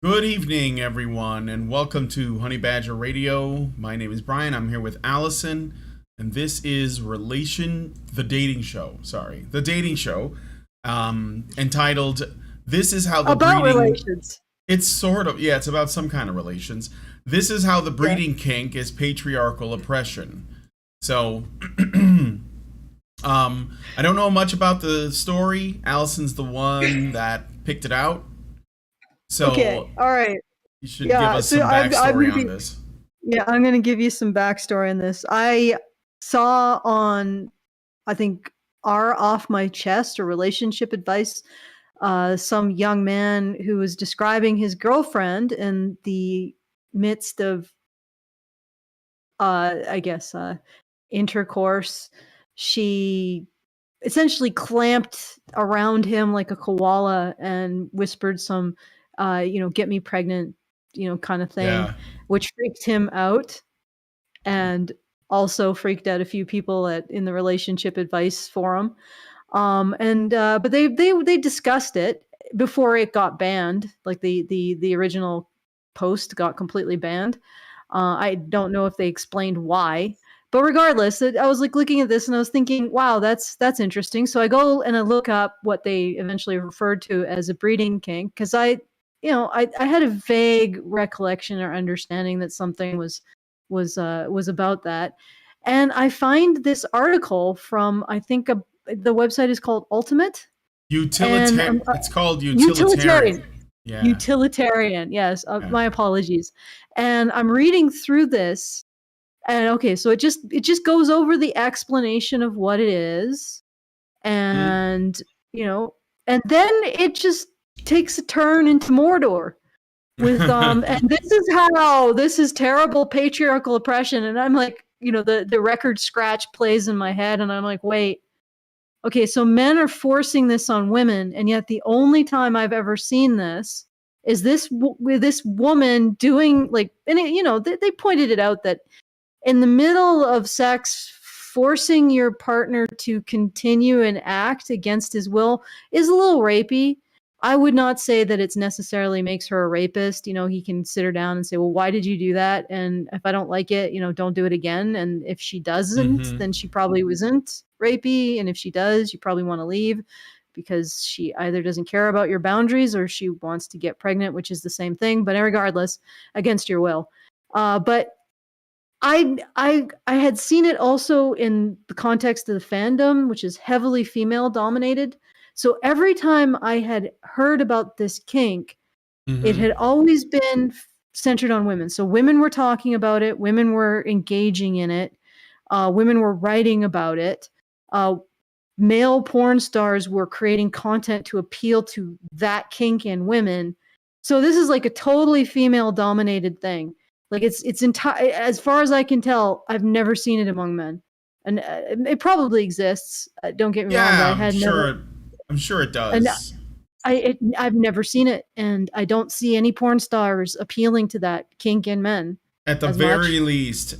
Good evening, everyone, and welcome to Honey Badger Radio. My name is Brian. I'm here with Allison, and this is the dating show. The dating show, entitled "This is how the about breeding." relations. It's sort of it's about some kind of relations. This is how the breeding kink is patriarchal oppression. So, I don't know much about the story. Allison's the one that picked it out. So, okay, all right. You should give us some backstory on this. Yeah, I'm going to give you some backstory on this. I saw on, I think, Off My Chest or Relationship Advice, some young man who was describing his girlfriend in the midst of, intercourse. She essentially clamped around him like a koala and whispered some get me pregnant, kind of thing, which freaked him out and also freaked out a few people in the relationship advice forum. But they discussed it before it got banned. Like the original post got completely banned. I don't know if they explained why. But regardless, I was like looking at this and I was thinking, wow, that's interesting. So I go and I look up what they eventually referred to as a breeding kink, because I had a vague recollection or understanding that something was about that. And I find this article from, I think the website is called Ultimate. Utilitarian. It's called Utilitarian. Yeah. Utilitarian. Yes. My apologies. And I'm reading through this. And okay, so it just goes over the explanation of what it is, and and then it just takes a turn into Mordor with and this is terrible patriarchal oppression, and I'm like, the record scratch plays in my head, and I'm like, wait, okay, so men are forcing this on women, and yet the only time I've ever seen this is this woman doing they pointed it out that in the middle of sex, forcing your partner to continue and act against his will is a little rapey. I would not say that it necessarily makes her a rapist. He can sit her down and say, well, why did you do that? And if I don't like it, don't do it again. And if she doesn't, then she probably wasn't rapey. And if she does, you probably want to leave because she either doesn't care about your boundaries or she wants to get pregnant, which is the same thing. But regardless, against your will. But I had seen it also in the context of the fandom, which is heavily female dominated. So every time I had heard about this kink, it had always been centered on women. So women were talking about it, women were engaging in it, women were writing about it. Male porn stars were creating content to appeal to that kink in women. So this is like a totally female dominated thing. Like it's entire, as far as I can tell, I've never seen it among men, and it probably exists. Don't get me wrong. But I'm sure it does. And I've never seen it, and I don't see any porn stars appealing to that kink in men. At the very least,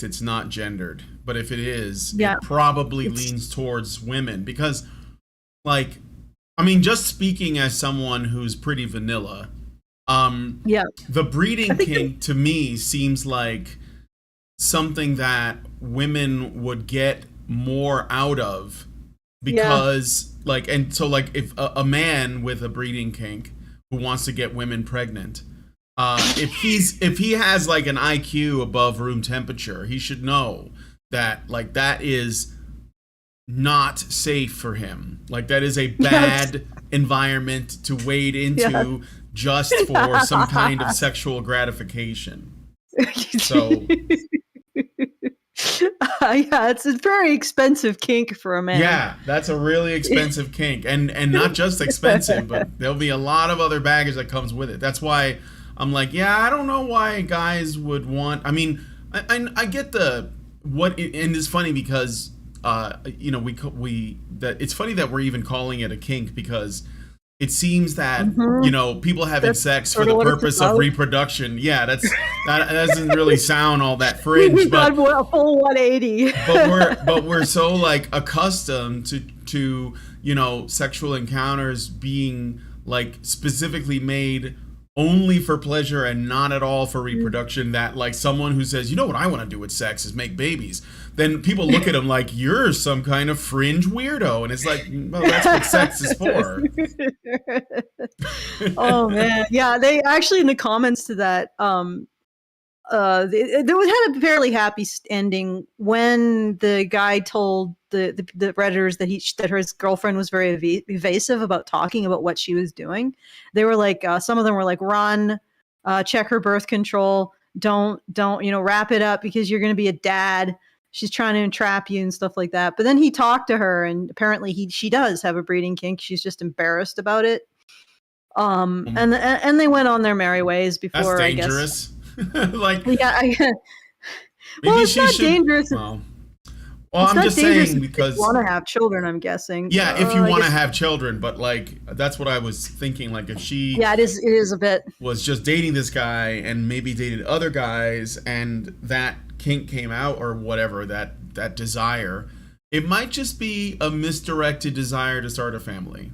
it's not gendered. But if it is, it probably leans towards women because, just speaking as someone who's pretty vanilla. The breeding kink to me seems like something that women would get more out of because if a man with a breeding kink who wants to get women pregnant, if he has like an IQ above room temperature, he should know that that is not safe for him. That is a bad environment to wade into. Just for some kind of sexual gratification. So, it's a very expensive kink for a man. Yeah, that's a really expensive kink, and not just expensive, but there'll be a lot of other baggage that comes with it. That's why I'm like, I don't know why guys would want. I mean, I get and it's funny because it's funny that we're even calling it a kink because. It seems that people having sex for the purpose of reproduction. Yeah, that doesn't really sound all that fringe. But a full 180. but we're so accustomed to sexual encounters being specifically made only for pleasure and not at all for reproduction, that like someone who says, you know what I want to do with sex is make babies, then people look at him like you're some kind of fringe weirdo, and it's like, well, that's what sex is for. Oh man, yeah, they actually in the comments to that there had a fairly happy ending when the guy told the Redditors that his girlfriend was very evasive about talking about what she was doing. They were like, some of them were like, run, check her birth control, don't wrap it up because you're going to be a dad. She's trying to entrap you and stuff like that. But then he talked to her, and apparently she does have a breeding kink. She's just embarrassed about it. And they went on their merry ways before. That's dangerous. I guess. Like, yeah. Well, it's not dangerous. Well, I'm just saying because you want to have children, I'm guessing. Yeah, if you want to have children, but like that's what I was thinking. Like if she, it is a bit, was just dating this guy and maybe dated other guys, and that kink came out or whatever, that desire, it might just be a misdirected desire to start a family.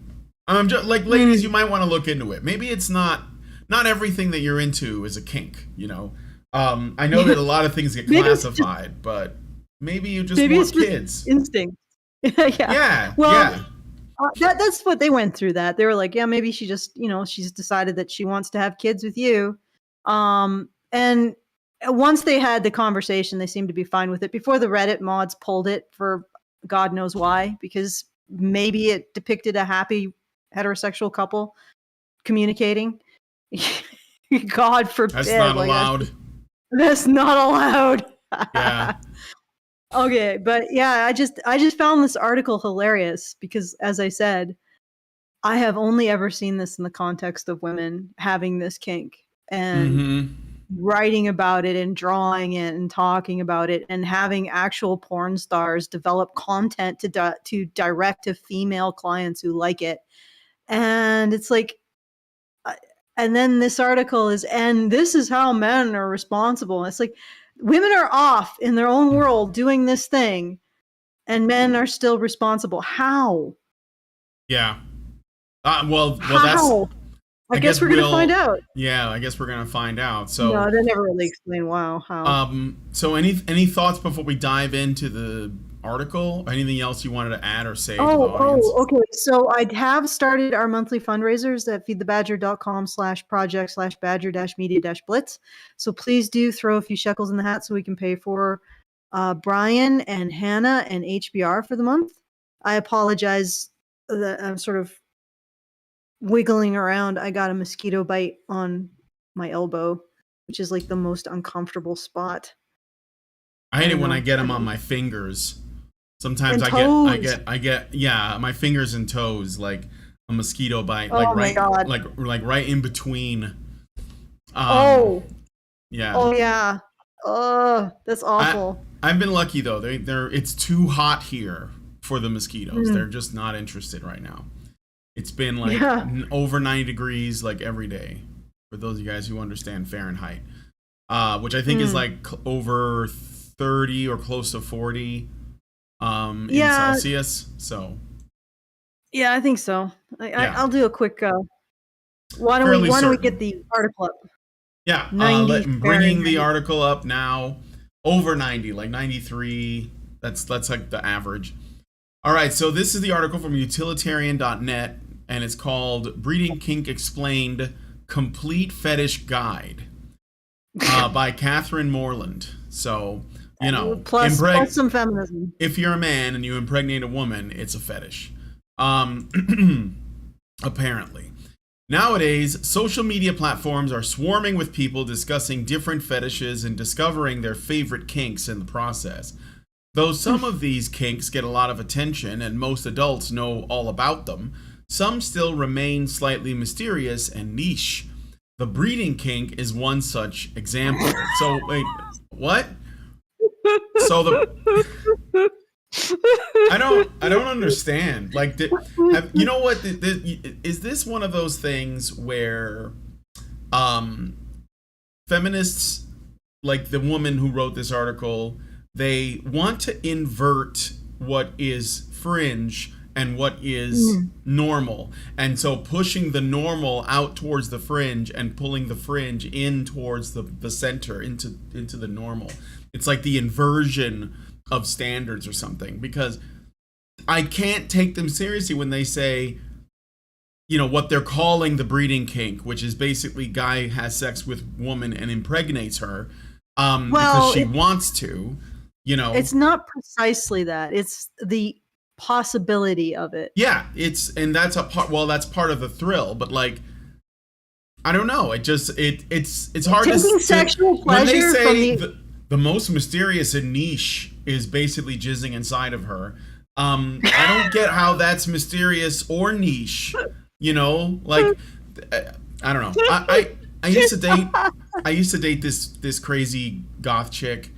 I'm just like, ladies, you might want to look into it. Maybe it's not everything that you're into is a kink, you know. I know that a lot of things get classified, but maybe you just want kids. Instinct. Yeah. Well, yeah. That's what they went through. That they were like, yeah, maybe she just, she's decided that she wants to have kids with you. And once they had the conversation, they seemed to be fine with it. Before the Reddit mods pulled it for God knows why, because maybe it depicted a happy heterosexual couple communicating. God forbid. That's not allowed. That's not allowed. Yeah. Okay, but yeah, I just found this article hilarious because, as I said, I have only ever seen this in the context of women having this kink and writing about it and drawing it and talking about it and having actual porn stars develop content to direct to female clients who like it. And it's like, and then this article is, and this is how men are responsible. And it's like, women are off in their own world doing this thing, and men are still responsible. How? Yeah. Well, how? I guess we're gonna find out. Yeah, I guess we're gonna find out. So no, they never really explain. Wow, how? So any thoughts before we dive into the article? Anything else you wanted to add or say to the audience? Okay. So I have started our monthly fundraisers at feedthebadger.com/project/badger-media-blitz. So please do throw a few shekels in the hat so we can pay for Brian and Hannah and HBR for the month. I apologize that I'm sort of wiggling around. I got a mosquito bite on my elbow, which is like the most uncomfortable spot. I hate it when I get them on my fingers. Sometimes I get my fingers and toes, like a mosquito bite, like right in between. Yeah. Yeah. Oh, that's awful. I've been lucky though. It's too hot here for the mosquitoes. They're just not interested right now. It's been like over 90 degrees like every day. For those of you guys who understand Fahrenheit, which I think is like over 30 or close to 40 in Celsius. So yeah, I think so. I'll do a quick why don't we get the article up? Yeah, bringing the article up now, over 90, like 93. That's like the average. All right, so this is the article from utilitarian.net, and it's called Breeding Kink Explained, Complete Fetish Guide by Catherine Morland. So, plus some feminism. If you're a man and you impregnate a woman, it's a fetish. Apparently. Nowadays, social media platforms are swarming with people discussing different fetishes and discovering their favorite kinks in the process. Though some of these kinks get a lot of attention and most adults know all about them, some still remain slightly mysterious and niche. The breeding kink is one such example. So, wait, what? So I don't understand. Like, you know what? Is this one of those things where feminists, like the woman who wrote this article, they want to invert what is fringe and what is normal. And so pushing the normal out towards the fringe and pulling the fringe in towards the center, into the normal. It's like the inversion of standards or something, because I can't take them seriously when they say, you know, what they're calling the breeding kink, which is basically guy has sex with woman and impregnates her because she wants to, you know. It's not precisely that. It's the possibility of it. Yeah, and that's a part. Well, that's part of the thrill, but like, I don't know. It's hard taking to sexual pleasure when they say from the most mysterious and niche is basically jizzing inside of her. I don't get how that's mysterious or niche. You know, like, I don't know. I used to date this crazy goth chick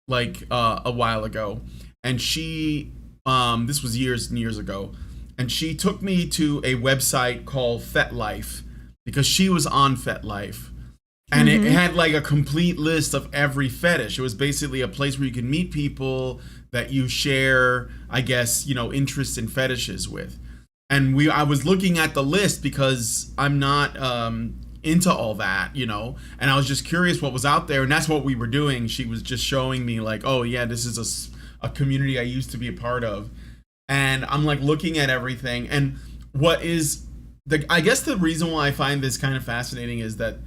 like a while ago, and she this was years and years ago, and she took me to a website called FetLife because she was on FetLife, and it had like a complete list of every fetish. It was basically a place where you can meet people that you share, I guess, you know, interests in fetishes with. And I was looking at the list because I'm not into all that, you know, and I was just curious what was out there, and that's what we were doing. She was just showing me like, oh yeah, this is a community I used to be a part of, and I'm like looking at everything. And what is I guess the reason why I find this kind of fascinating is that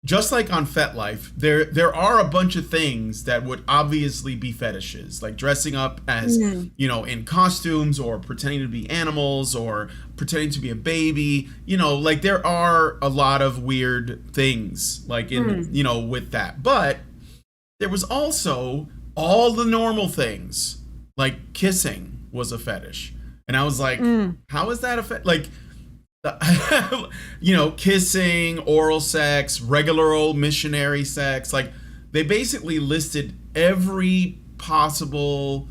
just like on FetLife, there are a bunch of things that would obviously be fetishes, like dressing up as, you know, in costumes, or pretending to be animals, or pretending to be a baby. You know, like there are a lot of weird things, like in, you know, with that. But there was also all the normal things, like kissing was a fetish. And I was like, how is that a fetish? Like, you know, kissing, oral sex, regular old missionary sex. Like, they basically listed every possible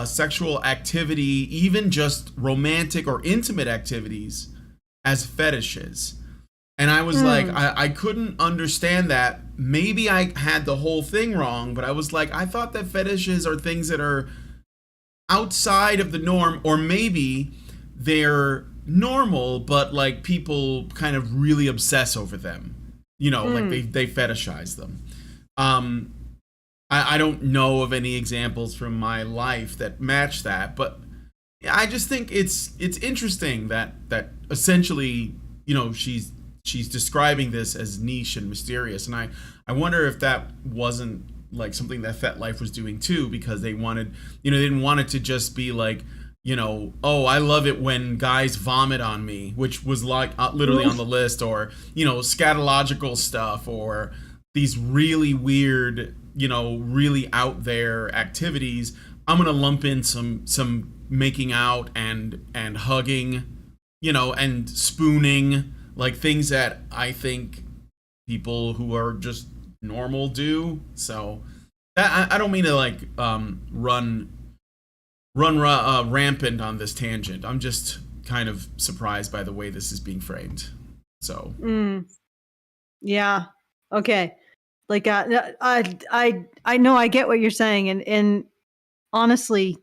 sexual activity, even just romantic or intimate activities, as fetishes. And I was like, I couldn't understand that. Maybe I had the whole thing wrong, but I was like, I thought that fetishes are things that are outside of the norm, or maybe they're normal, but like people kind of really obsess over them, you know, like they fetishize them. I don't know of any examples from my life that match that, but I just think it's interesting that essentially, you know, she's describing this as niche and mysterious, and I wonder if that wasn't like something that FetLife was doing too, because they wanted, you know, they didn't want it to just be like, you know, oh, I love it when guys vomit on me, which was like literally on the list, or, you know, scatological stuff, or these really weird, you know, really out there activities. I'm gonna lump in some making out and hugging, you know, and spooning, like things that I think people who are just normal do. So that, I don't mean to like run rampant on this tangent. I'm just kind of surprised by the way this is being framed. So yeah, okay, like I know I get what you're saying, and honestly,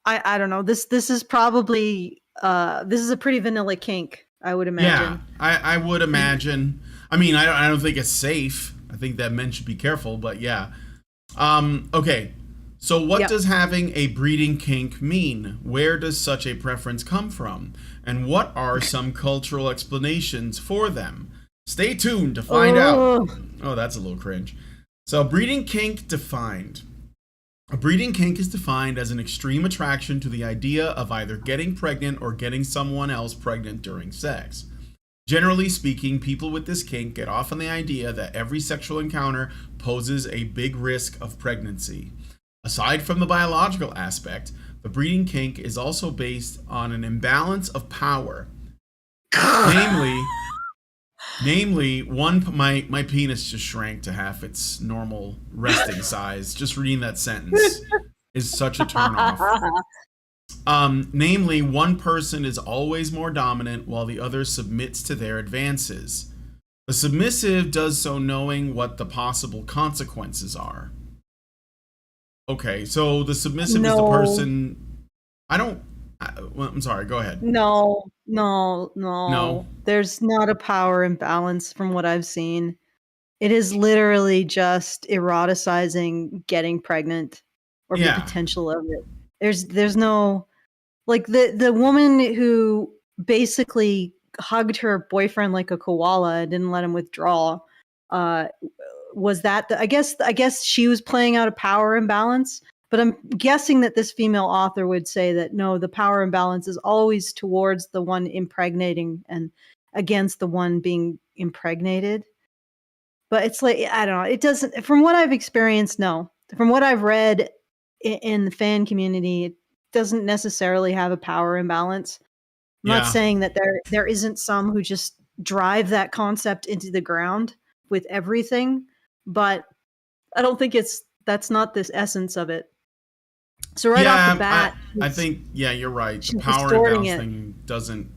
I don't know, this is probably this is a pretty vanilla kink, I would imagine. Yeah, I would imagine. I mean, I don't think it's safe. I think that men should be careful, but yeah. Okay. So what does having a breeding kink mean? Where does such a preference come from? And what are some cultural explanations for them? Stay tuned to find out. Oh, that's a little cringe. So breeding kink defined. A breeding kink is defined as an extreme attraction to the idea of either getting pregnant or getting someone else pregnant during sex. Generally speaking, people with this kink get off on the idea that every sexual encounter poses a big risk of pregnancy. Aside from the biological aspect, the breeding kink is also based on an imbalance of power. Namely, my penis just shrank to half its normal resting size. Just reading that sentence is such a turnoff. Namely, one person is always more dominant while the other submits to their advances. The submissive does so knowing what the possible consequences are. Okay, so the submissive is the No, person. I don't. Well, I'm sorry. Go ahead. no, no, No. no. There's not a power imbalance from what I've seen. It is literally just eroticizing getting pregnant or the Yeah. potential of it. There's no, like, the woman who basically hugged her boyfriend like a koala and didn't let him withdraw, uh, was that I guess she was playing out a power imbalance, but I'm guessing that this female author would say that no, the power imbalance is always towards the one impregnating and against the one being impregnated. But it's like, I don't know, it doesn't, from what I've experienced, no. From what I've read in the fan community, it doesn't necessarily have a power imbalance. I'm not Yeah. saying that there isn't some who just drive that concept into the ground with everything, but I don't think that's not this essence of it. So right off the Yeah. bat, I think yeah, you're right. The she's power distorting imbalance it. thing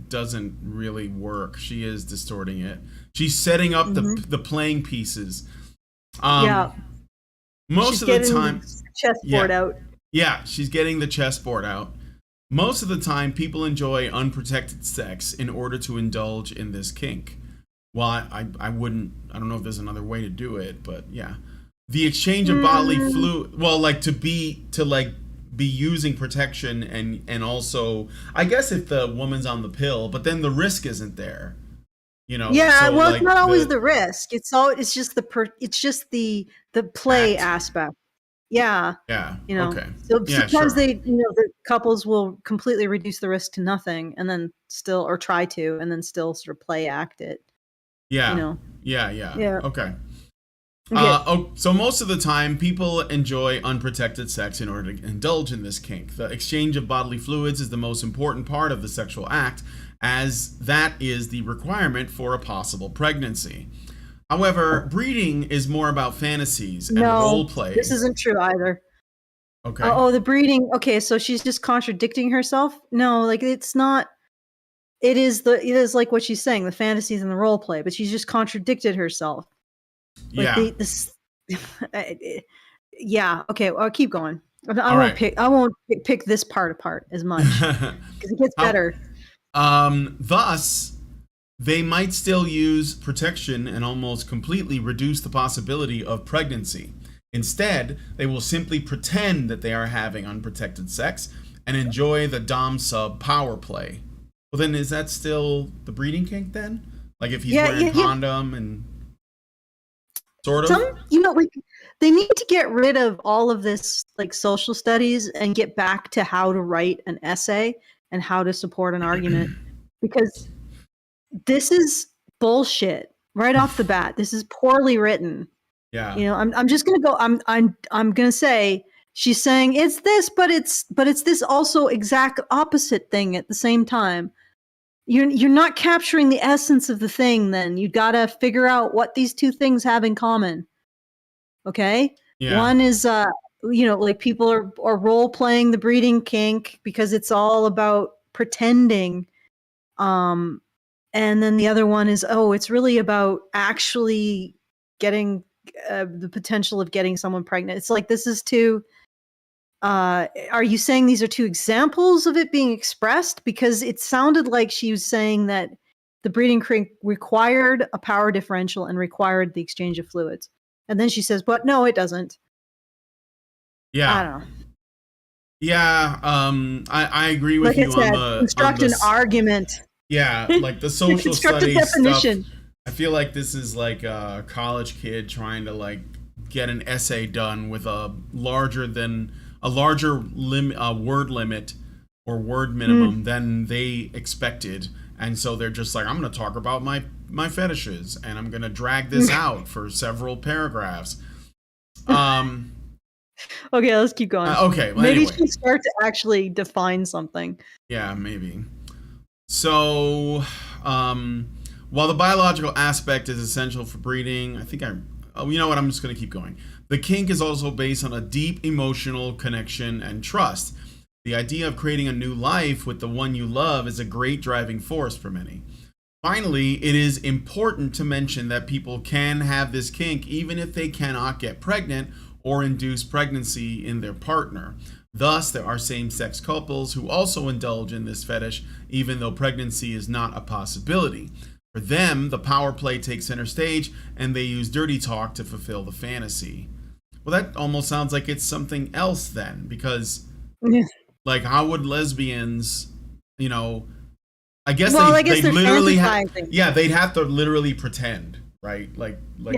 doesn't really work. She is distorting it. She's setting up Hmm. the playing pieces. Yeah, Most she's of the getting time, the chessboard yeah. out. Yeah, she's getting the chessboard out. Most of the time, people enjoy unprotected sex in order to indulge in this kink. Well, I wouldn't, I don't know if there's another way to do it, but yeah. The exchange of bodily Mm, fluid, well, like to like be using protection and also, I guess if the woman's on the pill, but then the risk isn't there, yeah, so well, it's like not always the the risk. It's just it's just the play act. aspect. Yeah, Yeah, you know. okay. So Yeah, sometimes sure. the couples will completely reduce the risk to nothing and then still, or try to, and then still sort of play act it, you Yeah, know. yeah. Yeah. Okay. Okay. So most of the time, people enjoy unprotected sex in order to indulge in this kink. The exchange of bodily fluids is the most important part of the sexual act, as that is the requirement for a possible pregnancy. However, breeding is more about fantasies and role No, this play. isn't true either. Okay. The breeding. Okay, so she's just contradicting herself? No, like, it's not. It is like what she's saying, the fantasies and the role play, but she's just contradicted herself. Like Yeah. yeah, okay, I'll keep going. All right. I won't pick this part apart as much because it gets How, better. thus, they might still use protection and almost completely reduce the possibility of pregnancy. Instead, they will simply pretend that they are having unprotected sex and enjoy the dom sub power play. Well, then is that still the breeding kink then? Like if he's Yeah, wearing yeah, yeah. condom and sort Some, of? like, they need to get rid of all of this, like, social studies and get back to how to write an essay and how to support an argument, because this is bullshit right off the bat. This is poorly written. Yeah. I'm just gonna go. I'm gonna say she's saying it's this, but it's this also exact opposite thing at the same time. You're not capturing the essence of the thing. Then you gotta figure out what these two things have in common. Okay, Yeah. one is like, people are role playing the breeding kink because it's all about pretending. Um, and then the other one is, it's really about actually getting the potential of getting someone pregnant. It's like, this is two. Are you saying these are two examples of it being expressed? Because it sounded like she was saying that the breeding kink required a power differential and required the exchange of fluids. And then she says, but no, it doesn't. I Yeah. don't know. Yeah. I agree with Like I you on said, construct an this. argument. Yeah, like the social Construct a studies stuff. definition. I feel like this is like a college kid trying to like get an essay done with a larger word limit or word minimum than they expected, and so they're just like, I'm going to talk about my fetishes, and I'm going to drag this out for several paragraphs. Um. Okay, let's keep going. Okay. Well, Maybe anyway. she start to actually define something. Yeah. Maybe. So, while the biological aspect is essential for breeding, you know what, I'm just going to keep going. The kink is also based on a deep emotional connection and trust. The idea of creating a new life with the one you love is a great driving force for many. Finally, it is important to mention that people can have this kink even if they cannot get pregnant or induce pregnancy in their partner. Thus, there are same-sex couples who also indulge in this fetish, even though pregnancy is not a possibility. For them, the power play takes center stage, and they use dirty talk to fulfill the fantasy. Well, that almost sounds like it's something else then, because, like, how would lesbians, you know, I guess they literally they'd have to literally pretend, right? Like they're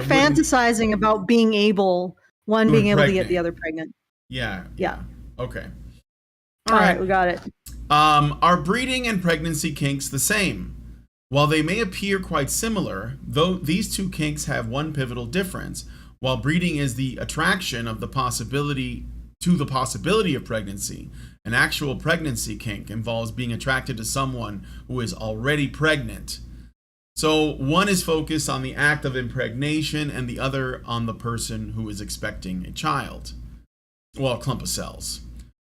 fantasizing about being able to get the other pregnant. Yeah. Okay. All right, we got it. Are breeding and pregnancy kinks the same? While they may appear quite similar, though these two kinks have one pivotal difference. While breeding is the attraction of the possibility of pregnancy, an actual pregnancy kink involves being attracted to someone who is already pregnant. So one is focused on the act of impregnation and the other on the person who is expecting a child. Well, a clump of cells.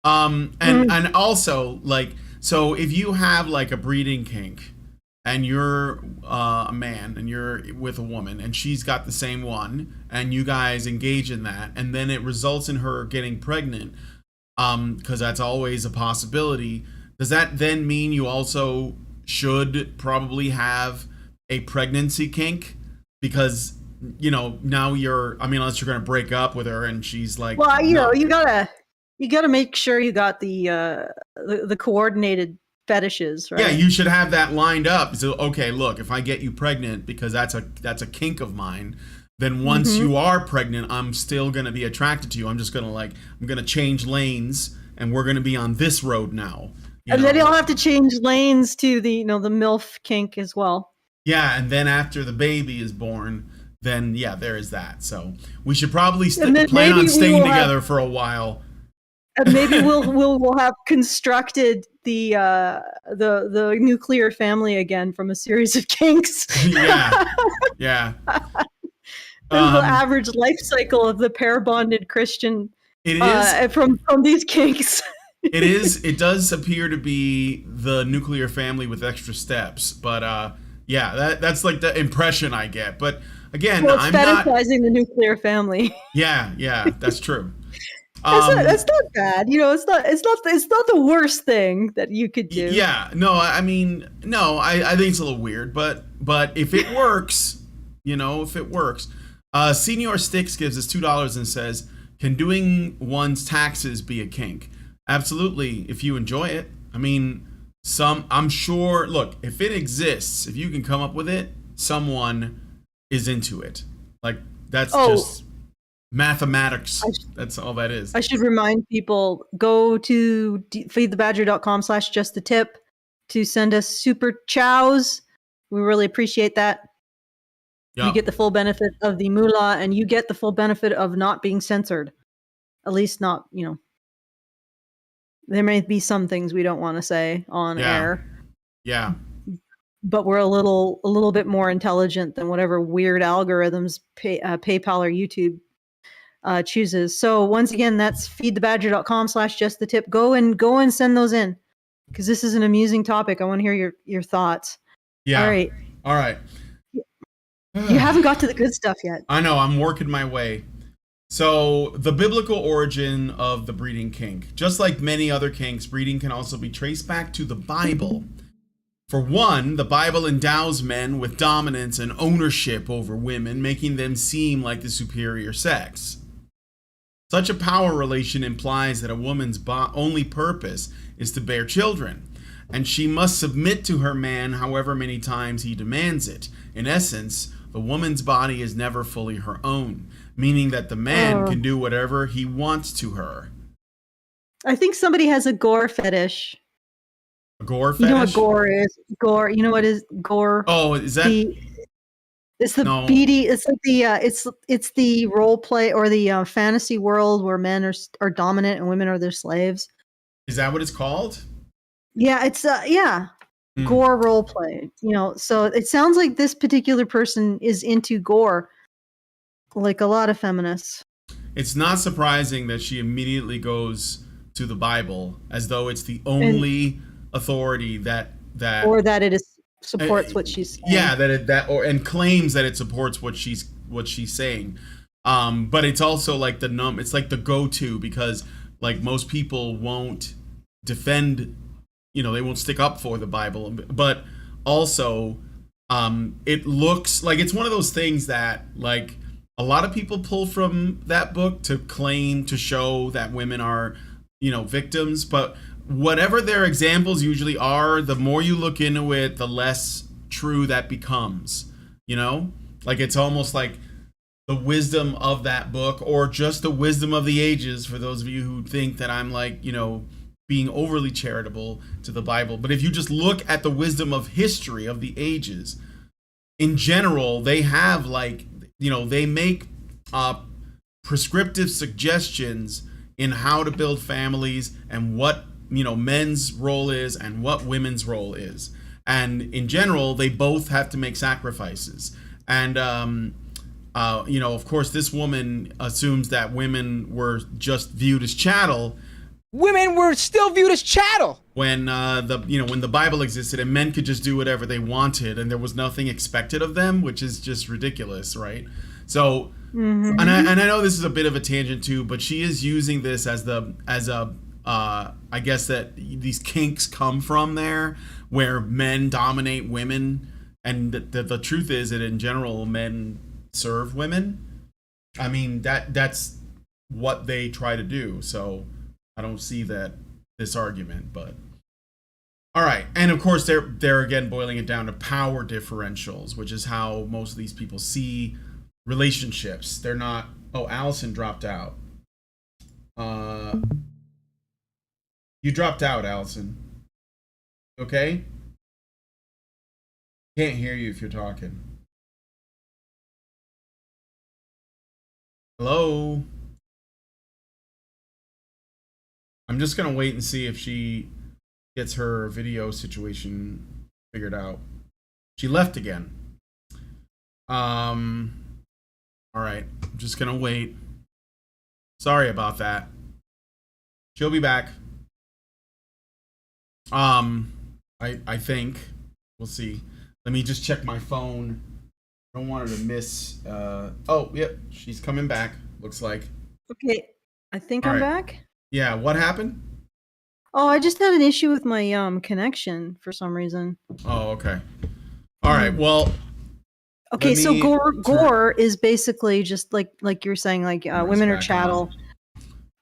And also, like, so if you have like a breeding kink and you're a man and you're with a woman and she's got the same one and you guys engage in that and then it results in her getting pregnant, because that's always a possibility, does that then mean you also should probably have a pregnancy kink? Because, you know, now unless you're going to break up with her and she's like, well, you gotta make sure you got the coordinated fetishes, right? Yeah, you should have that lined up. So, okay, look, if I get you pregnant because that's a kink of mine, then once you are pregnant, I'm still going to be attracted to you. I'm just going to I'm going to change lanes and we're going to be on this road now. And then you'll have to change lanes to the MILF kink as well. Yeah, and then after the baby is born, then there is that. So we should probably plan on staying together for a while. And maybe we'll have constructed the nuclear family again from a series of kinks. Yeah. The average life cycle of the pair bonded Christian. It is from these kinks. It does appear to be the nuclear family with extra steps, but that's like the impression I get. But again, I'm fetishizing the nuclear family. Yeah, that's true. That's not bad. It's not the worst thing that you could do. Yeah, no, I mean, no, I think it's a little weird, but if it works, if it works. Senior Sticks gives us $2 and says, can doing one's taxes be a kink? Absolutely, if you enjoy it. I mean, I'm sure, look, if it exists, if you can come up with it, someone is into it. Like, that's just mathematics. That's all that is. I should remind people, go to feedthebadger.com/justthetip to send us super chows. We really appreciate that. Yep. You get the full benefit of the moolah and you get the full benefit of not being censored. At least not, there may be some things we don't want to say on air. Yeah. But we're a little bit more intelligent than whatever weird algorithms PayPal or YouTube chooses. So once again, that's feedthebadger.com/justthetip. Go and send those in, because this is an amusing topic. I want to hear your thoughts. Yeah. All right. You haven't got to the good stuff yet. I know. I'm working my way. So the biblical origin of the breeding kink. Just like many other kinks, breeding can also be traced back to the Bible. For one, the Bible endows men with dominance and ownership over women, making them seem like the superior sex. Such a power relation implies that a woman's only purpose is to bear children, and she must submit to her man however many times he demands it. In essence, the woman's body is never fully her own, meaning that the man can do whatever he wants to her. I think somebody has a gore fetish. A gore fetish? You know what gore is? Gore. You know what is gore? Oh, is that? It's the BD. It's like it's the role play or the fantasy world where men are dominant and women are their slaves. Is that what it's called? Yeah, it's gore role play. So it sounds like this particular person is into gore, like a lot of feminists. It's not surprising that she immediately goes to the Bible as though it's the only authority that or that it supports what she's saying. Yeah, and claims that it supports what she's saying. But it's also like it's like the go-to, because like most people won't defend, they won't stick up for the Bible, but also it looks like it's one of those things that like a lot of people pull from that book to claim to show that women are, victims, but whatever their examples usually are, the more you look into it, the less true that becomes, like it's almost like the wisdom of that book, or just the wisdom of the ages, for those of you who think that I'm like, being overly charitable to the Bible. But if you just look at the wisdom of history of the ages in general, they have like, they make prescriptive suggestions in how to build families, and what, men's role is and what women's role is. And in general, they both have to make sacrifices. And, of course, this woman assumes that women were just viewed as chattel. Women were still viewed as chattel when when the Bible existed, and men could just do whatever they wanted, and there was nothing expected of them, which is just ridiculous, right? So, and I know this is a bit of a tangent too, but she is using this as I guess that these kinks come from there, where men dominate women, and the truth is that in general men serve women. I mean, that's what they try to do. So I don't see this argument, but all right. And of course they're again boiling it down to power differentials, which is how most of these people see relationships. They're not. Oh, Allison dropped out. You dropped out, Allison. Okay? Can't hear you if you're talking. Hello? I'm just gonna wait and see if she gets her video situation figured out. She left again. All right. I'm just gonna wait. Sorry about that. She'll be back. I think. We'll see. Let me just check my phone. I don't want her to miss. Oh, yep. She's coming back. Looks like. Okay. I think I'm back. Yeah. What happened? Oh, I just had an issue with my connection for some reason. Oh, okay. All right. Well. Okay, so gore is basically just like you're saying, like women are chattel.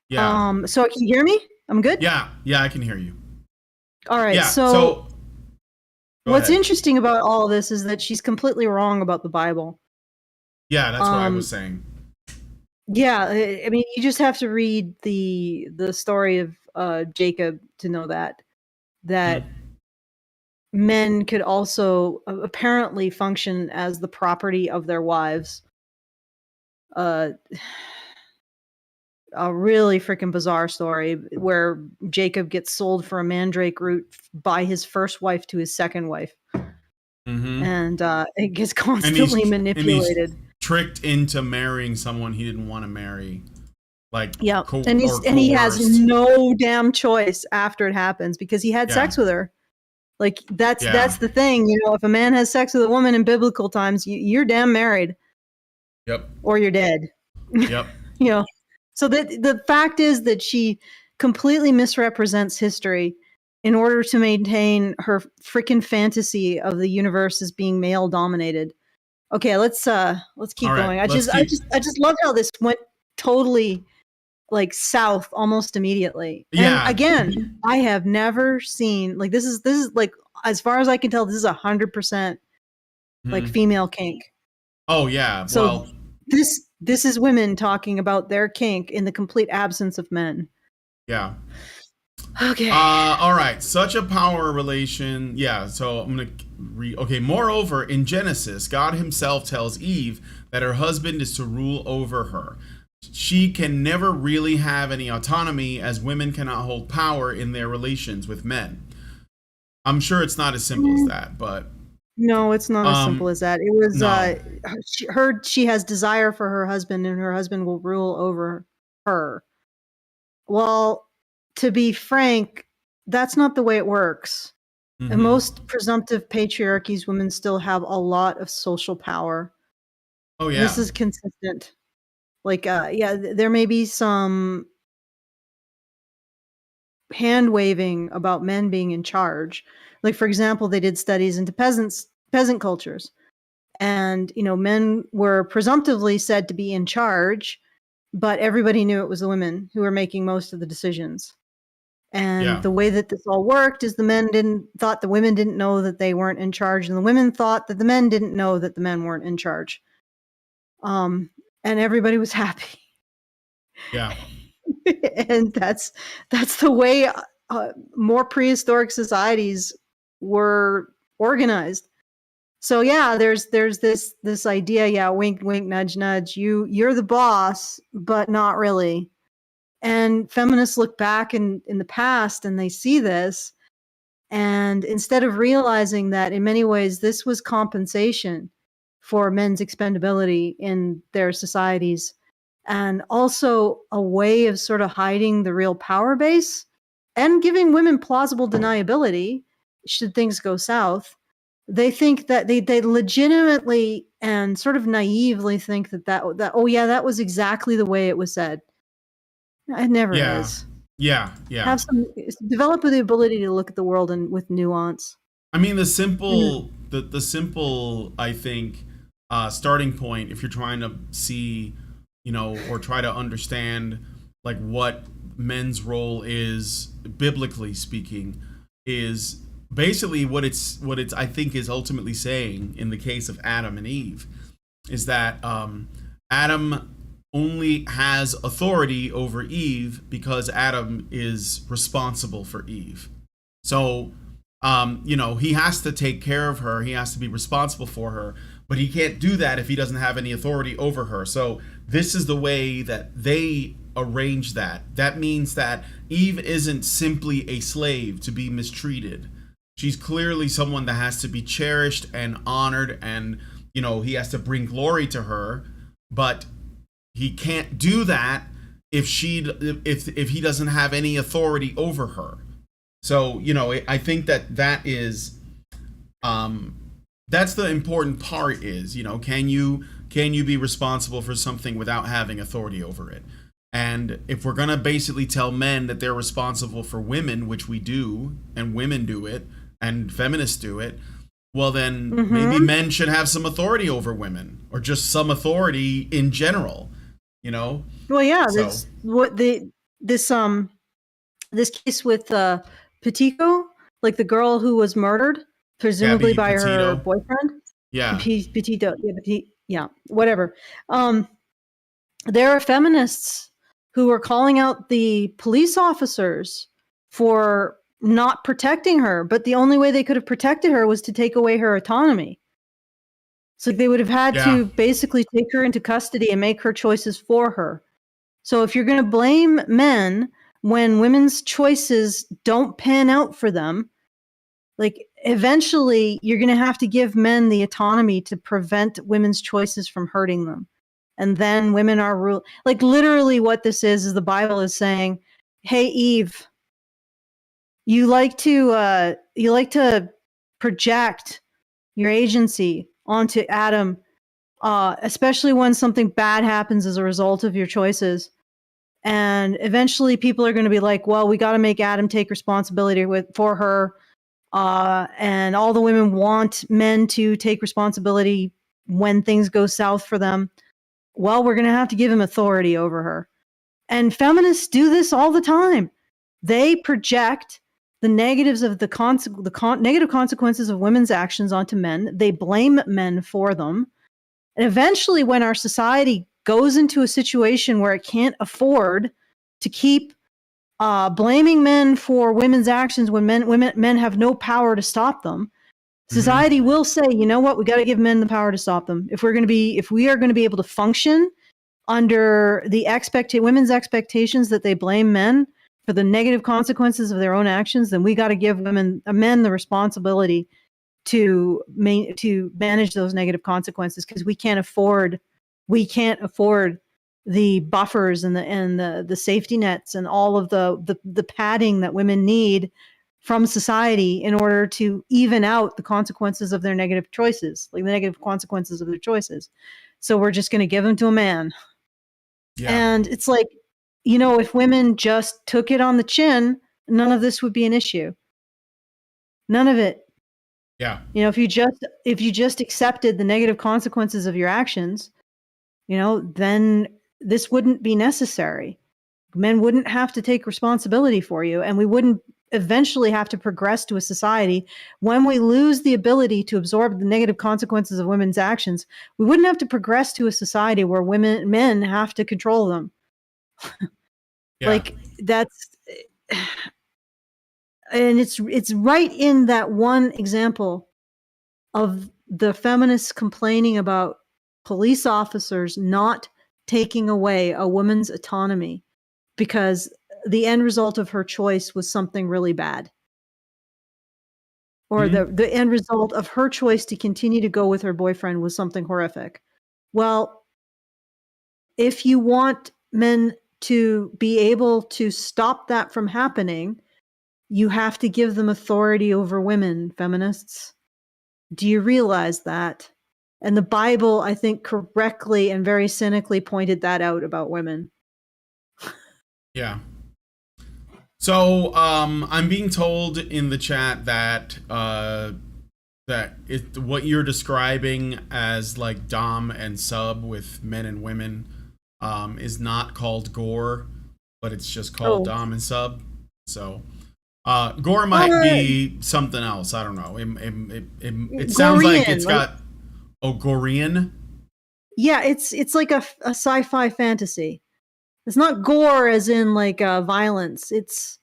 Yeah. So can you hear me? I'm good? Yeah, I can hear you. All right. Yeah, so what's interesting about all of this is that she's completely wrong about the Bible. Yeah, that's what I was saying. Yeah, I mean, you just have to read the story of Jacob to know that men could also apparently function as the property of their wives. A really freaking bizarre story where Jacob gets sold for a mandrake root by his first wife to his second wife. And it gets constantly manipulated. And he's tricked into marrying someone he didn't want to marry. Like, yeah, and he has no damn choice after it happens, because he had sex with her. Like that's the thing, if a man has sex with a woman in biblical times, you're damn married. Yep. Or you're dead. Yep. So the fact is that she completely misrepresents history in order to maintain her freaking fantasy of the universe as being male dominated. Okay, let's keep going. I just love how this went totally like south almost immediately. Yeah. And again, I have never seen like this is like, as far as I can tell, this is 100% like female kink. Oh yeah. So well, this is women talking about their kink in the complete absence of men. Yeah. Okay. All right. Such a power relation. Yeah. So I'm going to read. Okay. Moreover, in Genesis, God himself tells Eve that her husband is to rule over her. She can never really have any autonomy, as women cannot hold power in their relations with men. I'm sure it's not as simple as that, but. No, it's not as simple as that. It was she has desire for her husband, and her husband will rule over her. Well, to be frank, that's not the way it works. In most presumptive patriarchies, women still have a lot of social power. Oh yeah. This is consistent. Like, there may be some hand waving about men being in charge. Like, for example, they did studies into peasant cultures, and men were presumptively said to be in charge, but everybody knew it was the women who were making most of the decisions. And the way that this all worked is the men thought the women didn't know that they weren't in charge, and the women thought that the men didn't know that the men weren't in charge. And everybody was happy. Yeah. And that's the way more prehistoric societies were organized. So there's this idea, wink wink nudge nudge, you're the boss, but not really. And feminists look back in the past and they see this, and instead of realizing that in many ways this was compensation for men's expendability in their societies, and also a way of sort of hiding the real power base and giving women plausible deniability should things go south, they think that they legitimately and sort of naively think that that was exactly the way it was said. It never is. Yeah. Develop the ability to look at the world with nuance. I mean, the simple, I think, starting point, if you're trying to see, or try to understand, like, what men's role is, biblically speaking, is basically what it's I think is ultimately saying in the case of Adam and Eve, is that Adam only has authority over Eve because Adam is responsible for Eve. So, he has to take care of her. He has to be responsible for her, but he can't do that if he doesn't have any authority over her. So this is the way that they arrange that. That means that Eve isn't simply a slave to be mistreated. She's clearly someone that has to be cherished and honored, and, he has to bring glory to her, but he can't do that if he doesn't have any authority over her. So, I think that is, that's the important part is, can you be responsible for something without having authority over it? And if we're going to basically tell men that they're responsible for women, which we do, and women do it, and feminists do it, well, then maybe men should have some authority over women, or just some authority in general, Well, yeah, so. This case with Petito, like the girl who was murdered, presumably by her boyfriend. Yeah. Petito. Whatever. There are feminists who are calling out the police officers for not protecting her, but the only way they could have protected her was to take away her autonomy. So they would have had to basically take her into custody and make her choices for her. So if you're going to blame men when women's choices don't pan out for them, like, eventually you're going to have to give men the autonomy to prevent women's choices from hurting them. And then women are ruled. Like, literally what this is the Bible is saying, hey, Eve, you like to project your agency onto Adam, especially when something bad happens as a result of your choices. And eventually people are going to be like, well, we got to make Adam take responsibility for her. And all the women want men to take responsibility when things go south for them. Well, we're going to have to give him authority over her. And feminists do this all the time. They project the negatives of the negative consequences of women's actions onto men. They blame men for them. And eventually, when our society goes into a situation where it can't afford to keep blaming men for women's actions when men have no power to stop them, society will say, you know what, we got to give men the power to stop them. If we are going to be able to function under the women's expectations that they blame men for the negative consequences of their own actions, then we got to give men the responsibility to manage those negative consequences, because we can't afford the buffers and the safety nets and all of the padding that women need from society in order to even out the consequences of their negative choices, like the negative consequences of their choices. So we're just going to give them to a man. Yeah. And it's like, you know, if women just took it on the chin, none of this would be an issue. None of it. Yeah. You know, if you just accepted the negative consequences of your actions, you know, then this wouldn't be necessary. Men wouldn't have to take responsibility for you, and we wouldn't eventually have to progress to a society when we lose the ability to absorb the negative consequences of women's actions. We wouldn't have to progress to a society where men have to control them. Yeah. Like that's, and it's right in that one example of the feminists complaining about police officers not taking away a woman's autonomy because the end result of her choice was something really bad. Or the end result of her choice to continue to go with her boyfriend was something horrific. Well, if you want men to be able to stop that from happening, you have to give them authority over women, feminists. Do you realize that? And the Bible, I think, correctly and very cynically pointed that out about women. Yeah. So I'm being told in the chat that what you're describing as like dom and sub with men and women is not called gore, but it's just called dom and sub. So gore might be something else. I don't know. It sounds like it's got Gorean. Yeah, it's like a sci-fi fantasy. It's not gore as in like violence. It's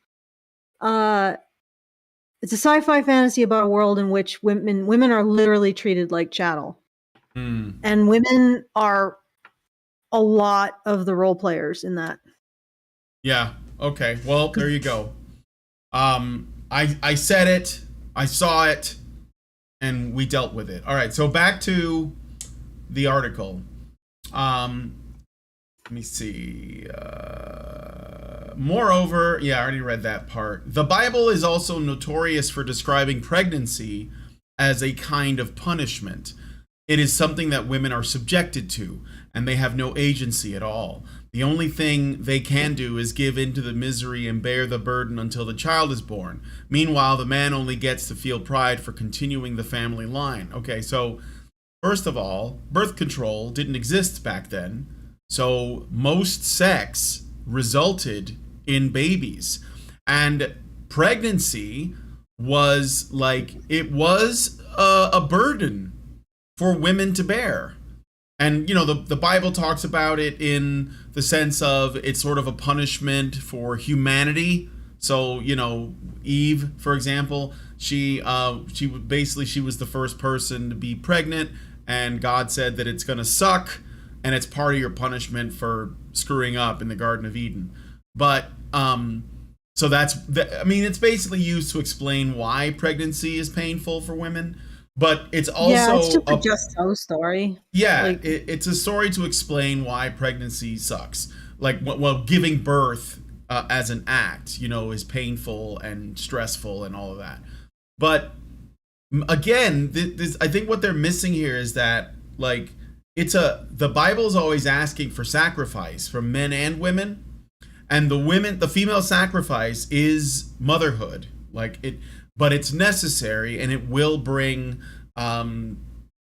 a sci-fi fantasy about a world in which women are literally treated like chattel. And women are a lot of the role players in that. Yeah. Okay. Well, there you go. I said it, I saw it, and we dealt with it. All right. So back to the article. Let me see. Moreover, yeah, I already read that part. The Bible is also notorious for describing pregnancy as a kind of punishment. It is something that women are subjected to, and they have no agency at all. The only thing they can do is give in to the misery and bear the burden until the child is born. Meanwhile, the man only gets to feel pride for continuing the family line. Okay, so first of all, birth control didn't exist back then. So most sex resulted in babies, and pregnancy was like, it was a burden for women to bear. And you know, the Bible talks about it in the sense of it's sort of a punishment for humanity. So you know, Eve, for example, she was the first person to be pregnant, and God said that it's gonna suck, and it's part of your punishment for screwing up in the Garden of Eden. But so it's basically used to explain why pregnancy is painful for women. But it's also it's just a just so story. Yeah, like, it's a story to explain why pregnancy sucks. Like, well, giving birth as an act, you know, is painful and stressful and all of that. But again, I think what they're missing here is that, like, the Bible is always asking for sacrifice from men and women, and the female sacrifice is motherhood. Like it. But it's necessary, and it will bring I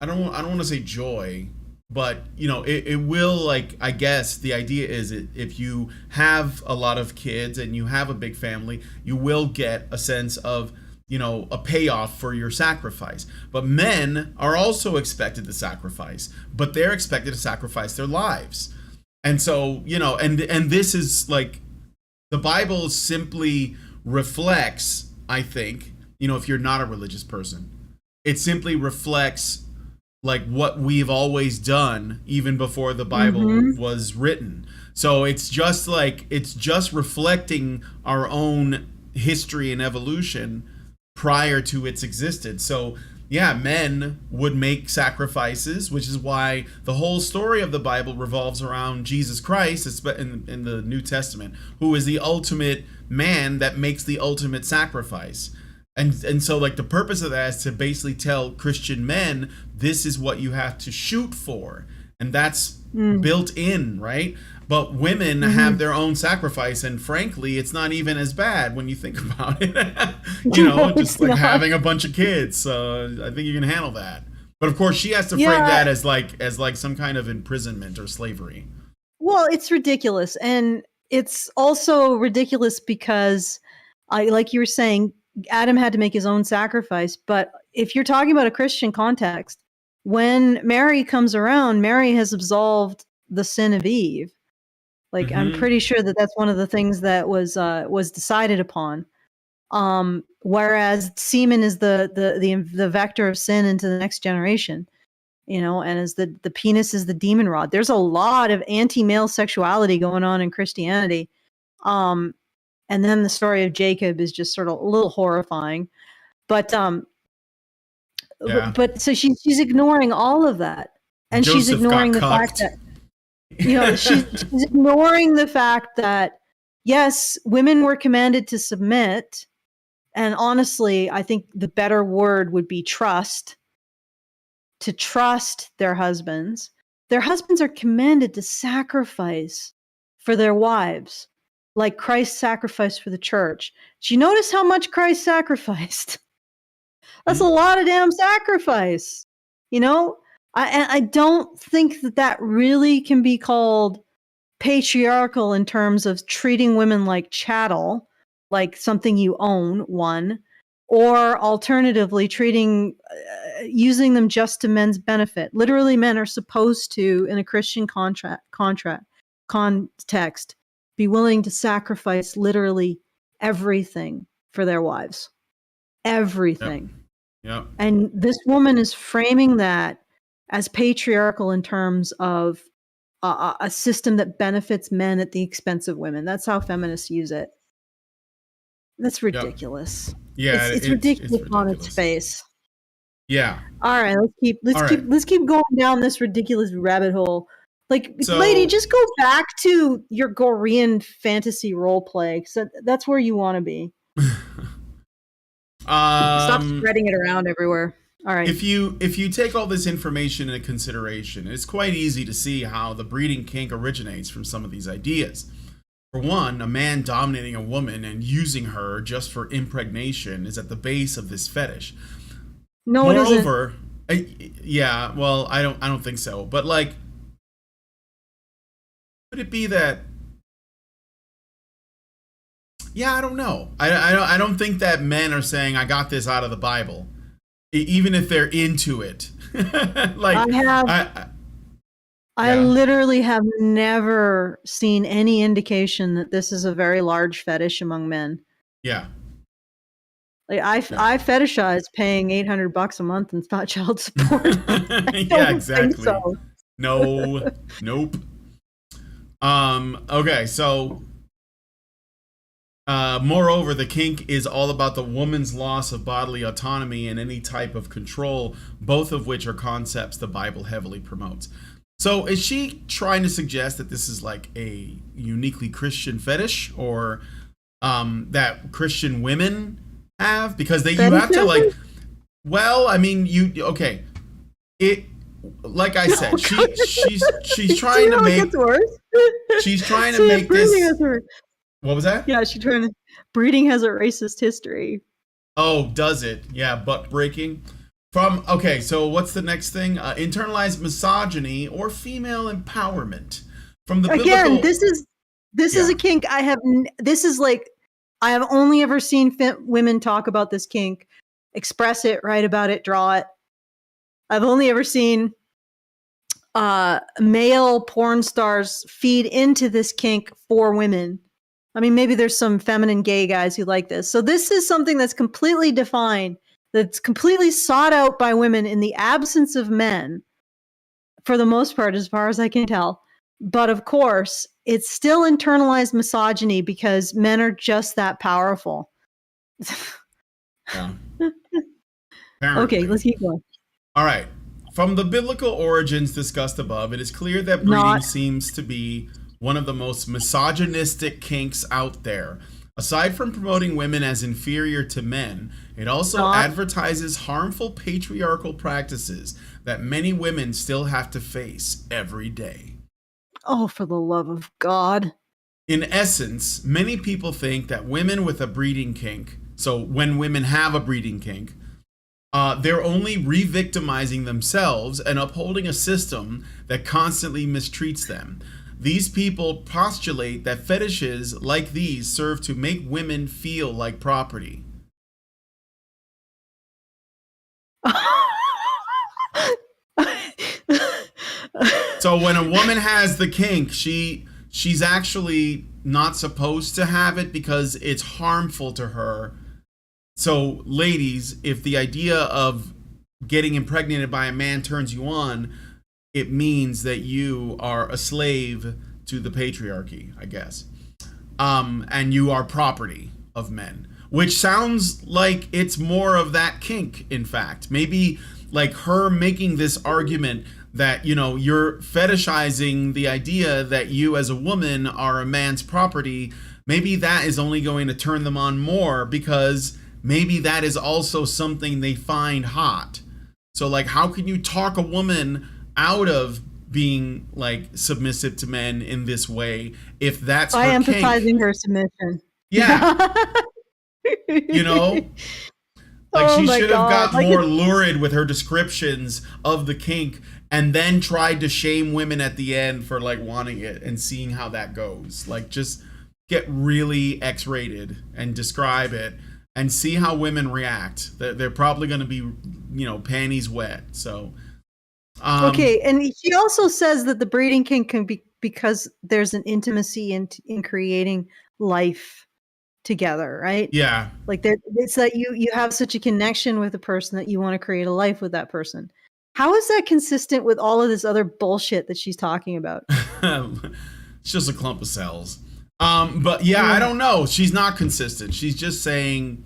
don't want to say joy, but you know, it will, like, I guess the idea is if you have a lot of kids and you have a big family, you will get a sense of, you know, a payoff for your sacrifice. But men are also expected to sacrifice, but they're expected to sacrifice their lives. And so, you know, and this is like, the Bible simply reflects, I think, you know, if you're not a religious person, it simply reflects like what we've always done even before the Bible was written. So it's just reflecting our own history and evolution prior to its existence. So yeah, men would make sacrifices, which is why the whole story of the Bible revolves around Jesus Christ in the New Testament, who is the ultimate man that makes the ultimate sacrifice. And so, like, the purpose of that is to basically tell Christian men, this is what you have to shoot for. And that's built in, right? but women have their own sacrifice, and frankly, it's not even as bad when you think about it. Just like having a bunch of kids. So I think you can handle that. But of course, she has to frame that as like some kind of imprisonment or slavery. Well, it's ridiculous, and it's also ridiculous because, like you were saying, Adam had to make his own sacrifice. But if you're talking about a Christian context, when Mary comes around, Mary has absolved the sin of Eve. Like, I'm pretty sure that that's one of the things that was decided upon. Whereas semen is the vector of sin into the next generation, and as the penis is the demon rod. There's a lot of anti-male sexuality going on in Christianity. And then the story of Jacob is just sort of a little horrifying. But so she's ignoring all of that. And Joseph she's ignoring the fact that she's ignoring the fact that, yes, women were commanded to submit. And honestly, I think the better word would be trust. To trust their husbands. Their husbands are commanded to sacrifice for their wives, like Christ sacrificed for the church. Do you notice how much Christ sacrificed? That's a lot of damn sacrifice. I don't think that really can be called patriarchal in terms of treating women like chattel, like something you own, one, or alternatively using them just to men's benefit. Literally, men are supposed to, in a Christian context, be willing to sacrifice literally everything for their wives. Everything. Yep. And this woman is framing that as patriarchal in terms of a system that benefits men at the expense of women. That's how feminists use it. That's ridiculous. Yep. Yeah, it's ridiculous on its face. Yeah. All right, let's keep going down this ridiculous rabbit hole. Like, lady, just go back to your Korean fantasy role play. So that's where you want to be. Stop spreading it around everywhere. All right. If you take all this information into consideration, it's quite easy to see how the breeding kink originates from some of these ideas. For one, a man dominating a woman and using her just for impregnation is at the base of this fetish. No, moreover, yeah, well, I don't think so. But like, could it be that? Yeah, I don't know. I don't think that men are saying I got this out of the Bible, even if they're into it. Like I literally have never seen any indication that this is a very large fetish among men. Yeah. Like I fetishize paying $800 a month in child support. Yeah, exactly. So. No, nope. Okay, so moreover, the kink is all about the woman's loss of bodily autonomy and any type of control, both of which are concepts the Bible heavily promotes. So is she trying to suggest that this is like a uniquely Christian fetish, or that Christian women have? Because you have to like, well, I mean, like I said, she's trying to make she's trying to make this. What was that? Yeah, breeding has a racist history. Oh, does it? Yeah, butt breaking. So what's the next thing? Internalized misogyny or female empowerment. From the biblical... this is a kink I have only ever seen women talk about this kink, express it, write about it, draw it. I've only ever seen male porn stars feed into this kink for women. I mean, maybe there's some feminine gay guys who like this. So this is something that's completely defined, that's completely sought out by women in the absence of men, for the most part, as far as I can tell. But of course, it's still internalized misogyny because men are just that powerful. Yeah. Okay, let's keep going. All right. From the biblical origins discussed above, it is clear that breeding seems to be one of the most misogynistic kinks out there. Aside from promoting women as inferior to men, it also advertises harmful patriarchal practices that many women still have to face every day. Oh, for the love of God. In essence, many people think that women with a breeding kink, so when women have a breeding kink, they're only re-victimizing themselves and upholding a system that constantly mistreats them. These people postulate that fetishes like these serve to make women feel like property. So when a woman has the kink, she's actually not supposed to have it because it's harmful to her. So ladies, if the idea of getting impregnated by a man turns you on, it means that you are a slave to the patriarchy, I guess. And you are property of men, which sounds like it's more of that kink, in fact. Maybe like her making this argument that, you know, you're fetishizing the idea that you as a woman are a man's property. Maybe that is only going to turn them on more because maybe that is also something they find hot. So like, how can you talk a woman out of being like submissive to men in this way if that's by her emphasizing kink? her submission? Yeah. You know, like she should have got like more lurid with her descriptions of the kink and then tried to shame women at the end for like wanting it and seeing how that goes. Like just get really X-rated and describe it and see how women react. They're probably going to be, you know, panties wet. So okay, and she also says that the breeding kink can be because there's an intimacy in creating life together, right? Yeah. Like it's that you have such a connection with a person that you want to create a life with that person. How is that consistent with all of this other bullshit that she's talking about? It's just a clump of cells. But yeah, I don't know. She's not consistent. She's just saying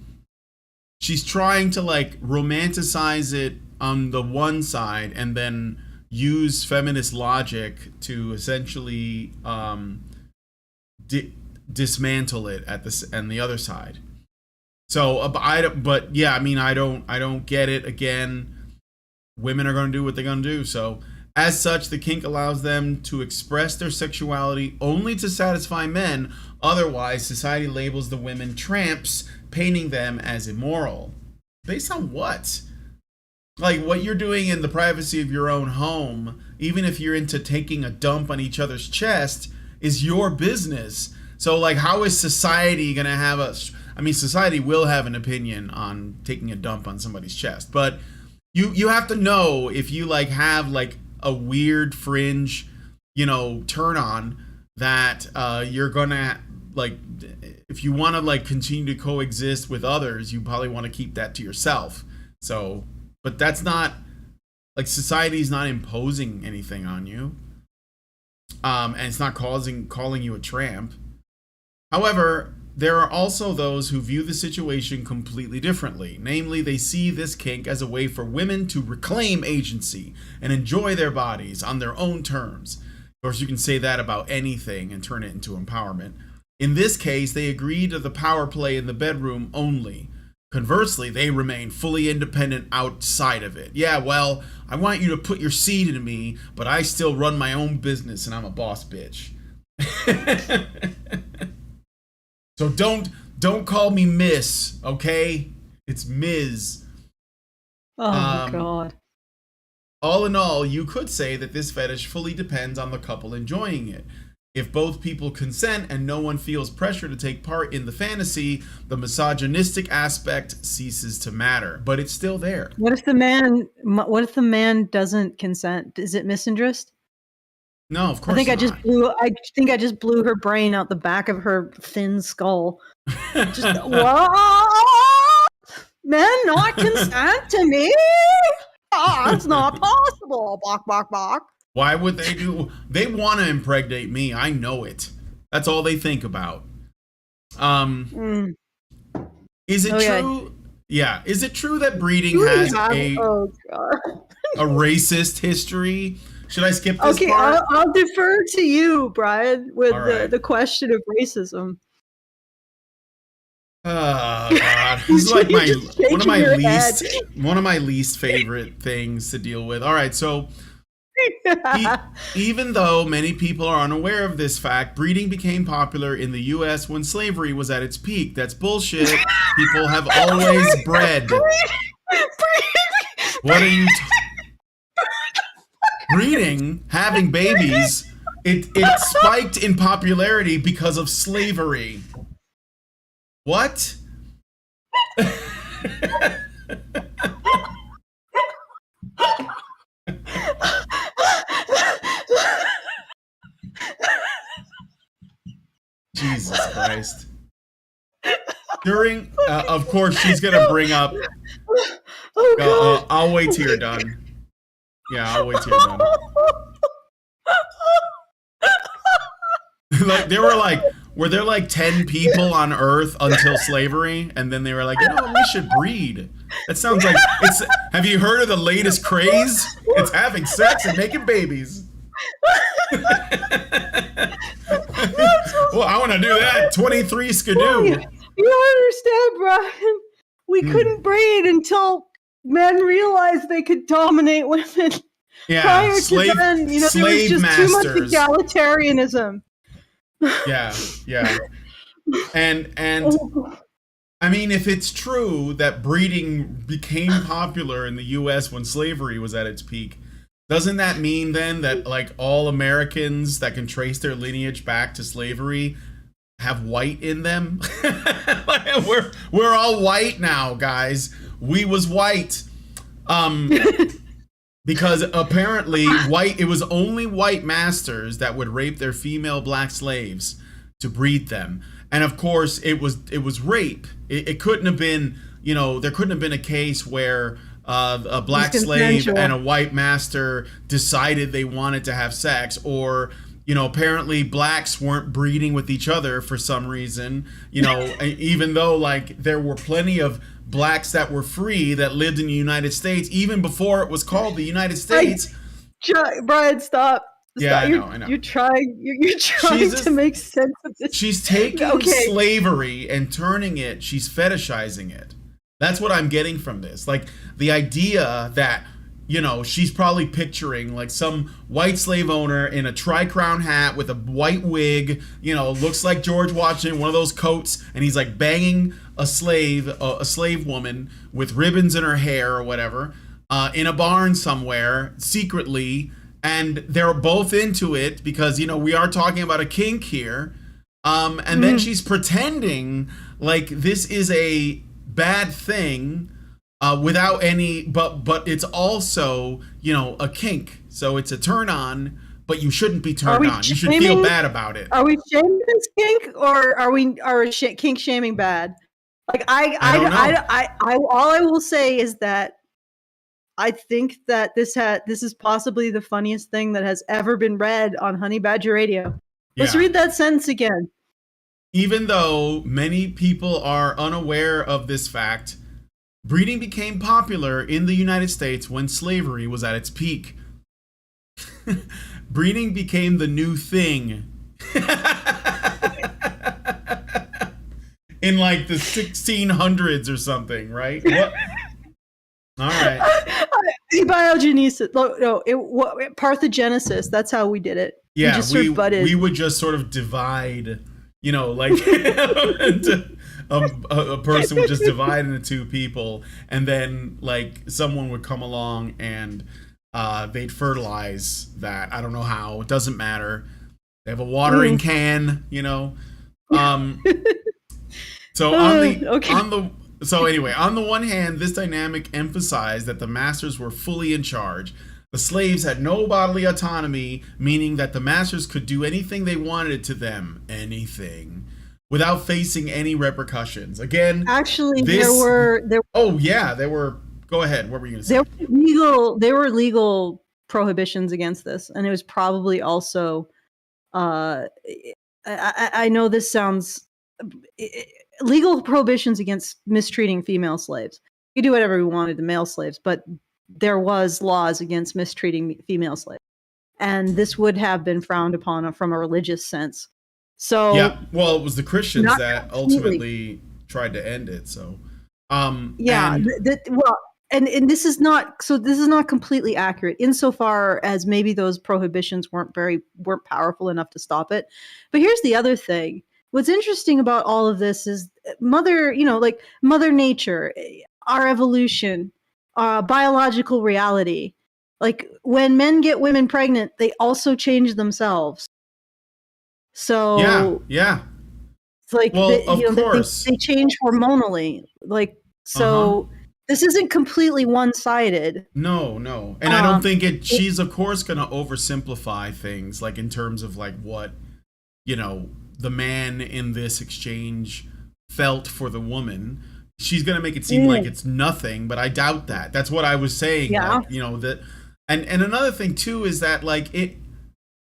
she's trying to like romanticize it on the one side and then use feminist logic to essentially dismantle it at the other side. So but yeah, I mean, I don't get it. Again, women are going to do what they're going to do. So as such, the kink allows them to express their sexuality only to satisfy men. Otherwise, society labels the women tramps, painting them as immoral. Based on what? Like what you're doing in the privacy of your own home, even if you're into taking a dump on each other's chest, is your business. So like, how is society going to have I mean, society will have an opinion on taking a dump on somebody's chest, but you have to know if you like have like a weird fringe, you know, turn on that you're gonna like, if you want to like continue to coexist with others, you probably want to keep that to yourself. So, but that's not like, society's not imposing anything on you, and it's not calling you a tramp. However, there are also those who view the situation completely differently. Namely, they see this kink as a way for women to reclaim agency and enjoy their bodies on their own terms. Of course, you can say that about anything and turn it into empowerment. In this case, they agree to the power play in the bedroom only. Conversely, they remain fully independent outside of it. Yeah, well, I want you to put your seed into me, but I still run my own business and I'm a boss bitch. So don't call me Miss, okay? It's Ms. Oh my God. All in all, you could say that this fetish fully depends on the couple enjoying it. If both people consent and no one feels pressure to take part in the fantasy, the misogynistic aspect ceases to matter, but it's still there. What if the man doesn't consent? Is it misandrist? No, of course not. I think I just blew her brain out the back of her thin skull. Just what? Men not consent to me? Oh, it's not possible. Bok bok bok. Why would they do? They want to impregnate me. I know it. That's all they think about. Is it true? Yeah. Is it true that breeding has a racist history? Should I skip this part? I'll defer to you, Brian, with the question of racism. Oh God, this is like one of my least favorite things to deal with. All right, so Even though many people are unaware of this fact, breeding became popular in the U.S. when slavery was at its peak. That's bullshit. People have always bred. What are you? Breeding, having babies, it spiked in popularity because of slavery. What? Jesus Christ. During, of course, she's going to bring up... I'll wait till you're done. Yeah, I'll wait till you're done. Like, were there like 10 people on Earth until slavery? And then they were like, we should breed. That sounds like it's... Have you heard of the latest craze? It's having sex and making babies. Well, I want to do that. 23 skidoo. You understand, Brian? We couldn't breed until men realized they could dominate women. Yeah, prior to then, there was just masters. Too much egalitarianism. Yeah. And I mean, if it's true that breeding became popular in the U.S. when slavery was at its peak, doesn't that mean then that like all Americans that can trace their lineage back to slavery have white in them? we're all white now, guys. We was white. Because apparently it was only white masters that would rape their female black slaves to breed them. And of course it was rape. It couldn't have been, there couldn't have been a case where a black slave and a white master decided they wanted to have sex, or apparently blacks weren't breeding with each other for some reason, even though like there were plenty of blacks that were free that lived in the United States even before it was called the United States. Brian, stop. Yeah, stop. I know. You're trying to make sense of this. She's taking slavery and turning it, she's fetishizing it. That's what I'm getting from this. Like the idea that, she's probably picturing like some white slave owner in a tri-crown hat with a white wig, looks like George Washington, one of those coats, and he's like banging a slave woman with ribbons in her hair or whatever, in a barn somewhere secretly, and they're both into it because, we are talking about a kink here. And then she's pretending like this is a bad thing, without any, but it's also, a kink. So it's a turn on, but you shouldn't be turned on. You should feel bad about it. Are we shaming this kink, or are kink shaming bad? Like I all I will say is that I think that this is possibly the funniest thing that has ever been read on Honey Badger Radio. Let's read that sentence again. Even though many people are unaware of this fact, breeding became popular in the United States when slavery was at its peak. Breeding became the new thing. In like the 1600s or something, right? What? All right. Abiogenesis. No, parthenogenesis. That's how we did it. Yeah, we would just sort of divide, like a person would just divide into two people, and then like someone would come along and they'd fertilize that. I don't know how. It doesn't matter. They have a watering can, So on the one hand, this dynamic emphasized that the masters were fully in charge. The slaves had no bodily autonomy, meaning that the masters could do anything they wanted to them, without facing any repercussions. Again, actually, there were. Oh yeah, there were. Go ahead. What were you going to say? There were legal prohibitions against this, and it was probably also. I know this sounds. Legal prohibitions against mistreating female slaves. You do whatever we wanted to male slaves, but there was laws against mistreating female slaves, and this would have been frowned upon from a religious sense. So yeah, well, it was the Christians that ultimately tried to end it. So yeah, and this is not completely accurate insofar as maybe those prohibitions weren't powerful enough to stop it. But here's the other thing. What's interesting about all of this is mother nature, our evolution, biological reality. Like when men get women pregnant, they also change themselves. So yeah. It's like they change hormonally. Like so. This isn't completely one-sided. No. And I don't think she's of course going to oversimplify things, like in terms of like what, the man in this exchange felt for the woman. She's going to make it seem like it's nothing, but I doubt that. That's what I was saying. Yeah. Like, that. And another thing too is that like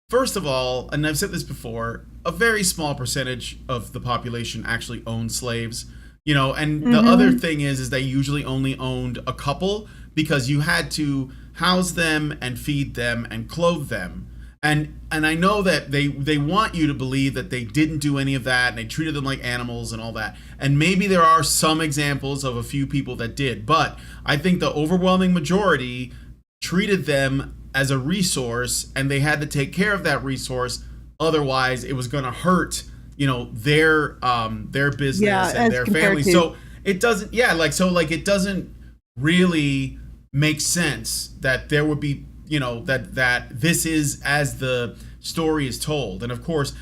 first of all, and I've said this before, a very small percentage of the population actually owns slaves. And the other thing is they usually only owned a couple because you had to house them and feed them and clothe them. And I know that they want you to believe that they didn't do any of that and they treated them like animals and all that. And maybe there are some examples of a few people that did, but I think the overwhelming majority treated them as a resource and they had to take care of that resource. Otherwise, it was going to hurt their business and their family. So it doesn't it doesn't really make sense that there would be that this is as the story is told. And of course,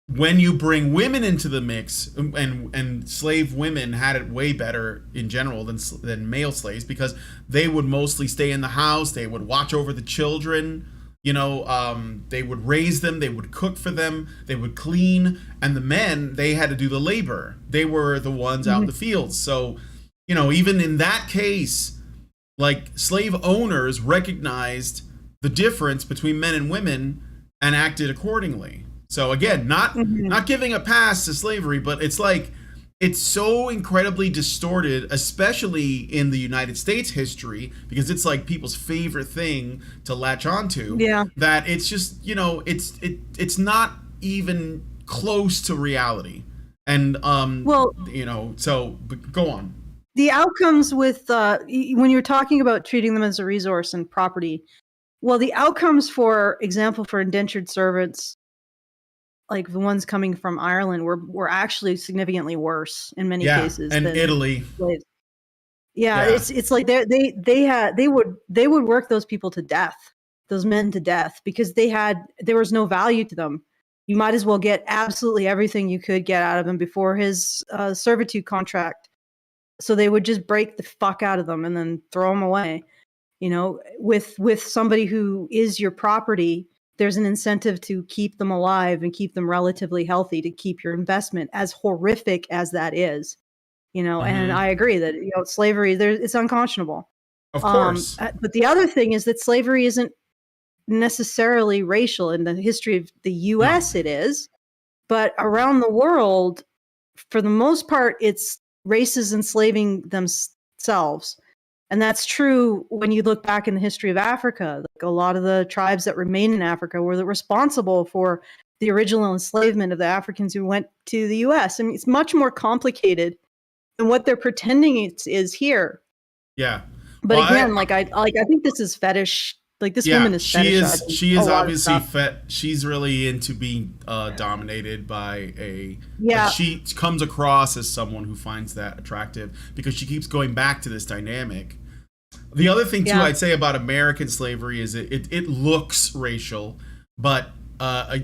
when you bring women into the mix, and slave women had it way better in general than male slaves, because they would mostly stay in the house, they would watch over the children, they would raise them, they would cook for them, they would clean, and the men, they had to do the labor. They were the ones out in the fields. So, even in that case, like slave owners recognized the difference between men and women and acted accordingly. So again, not giving a pass to slavery, but it's like, it's so incredibly distorted, especially in the United States history, because it's like people's favorite thing to latch onto. Yeah. That it's just, it's not even close to reality. And so go on. The outcomes with when you're talking about treating them as a resource and property, well, the outcomes, for example, for indentured servants, like the ones coming from Ireland, were actually significantly worse in many cases. And Italy. Yeah, it's like they would work those people to death, those men to death, because there was no value to them. You might as well get absolutely everything you could get out of him before his servitude contract. So they would just break the fuck out of them and then throw them away. With somebody who is your property, there's an incentive to keep them alive and keep them relatively healthy, to keep your investment, as horrific as that is, and I agree that, slavery, it's unconscionable. Of course. But the other thing is that slavery isn't necessarily racial. In the history of the US, it is, but around the world, for the most part, it's races enslaving themselves. And that's true when you look back in the history of Africa. Like, a lot of the tribes that remain in Africa were responsible for the original enslavement of the Africans who went to the US. I mean, it's much more complicated than what they're pretending it is here. Yeah. But again, I think this is fetish. Like, this woman is fetish. She is obviously she's really into being dominated by she comes across as someone who finds that attractive because she keeps going back to this dynamic. The other thing too I'd say about American slavery is it looks racial, but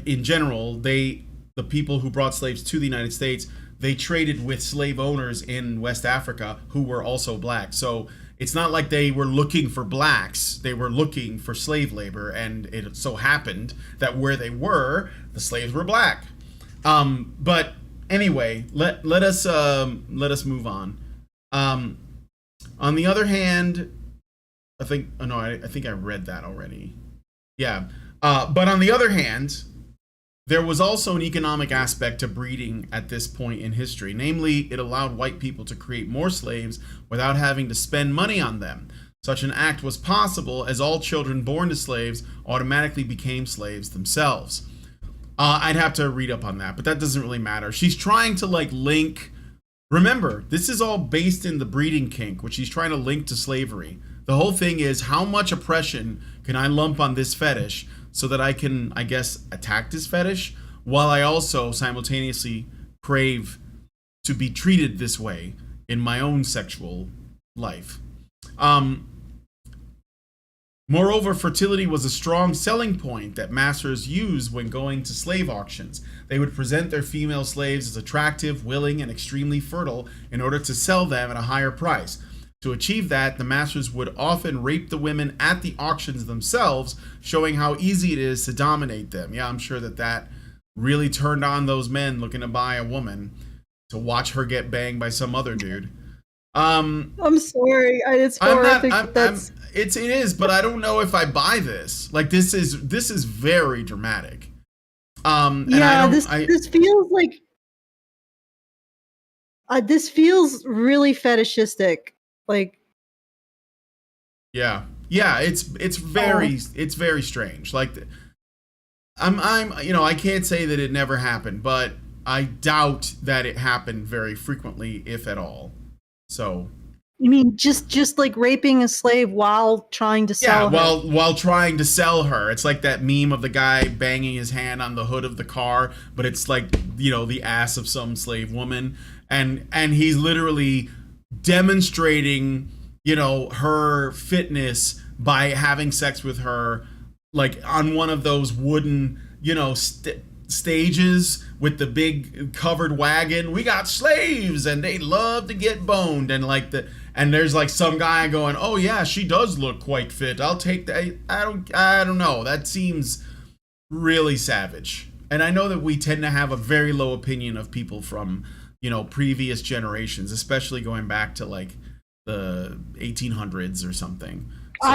in general, the people who brought slaves to the United States, they traded with slave owners in West Africa who were also black. So it's not like they were looking for blacks. They were looking for slave labor, and it so happened that where they were, the slaves were black. But anyway, let us move on. On the other hand, I think I read that already. Yeah. But on the other hand, there was also an economic aspect to breeding at this point in history. Namely, it allowed white people to create more slaves without having to spend money on them. Such an act was possible as all children born to slaves automatically became slaves themselves. I'd have to read up on that, but that doesn't really matter. She's trying to link Remember, this is all based in the breeding kink, which he's trying to link to slavery. The whole thing is, how much oppression can I lump on this fetish so that I can, I guess, attack this fetish while I also simultaneously crave to be treated this way in my own sexual life. Moreover, fertility was a strong selling point that masters used when going to slave auctions. They would present their female slaves as attractive, willing, and extremely fertile in order to sell them at a higher price. To achieve that, the masters would often rape the women at the auctions themselves, showing how easy it is to dominate them. Yeah, I'm sure that really turned on those men looking to buy a woman, to watch her get banged by some other dude. I'm sorry. It's horrific. It is, but I don't know if I buy this. Like, this is very dramatic. This feels like this feels really fetishistic. Like, yeah, it's very strange. Like, I can't say that it never happened, but I doubt that it happened very frequently, if at all. So, you mean just like raping a slave while trying to sell her? Yeah, while trying to sell her. It's like that meme of the guy banging his hand on the hood of the car, but it's like, the ass of some slave woman, and he's literally demonstrating, her fitness by having sex with her, like on one of those wooden, stages with the big covered wagon. We got slaves and they love to get boned, and there's like some guy going, oh yeah, she does look quite fit, I'll take that. I don't know, that seems really savage. And I know that we tend to have a very low opinion of people from previous generations, especially going back to like the 1800s or something. So,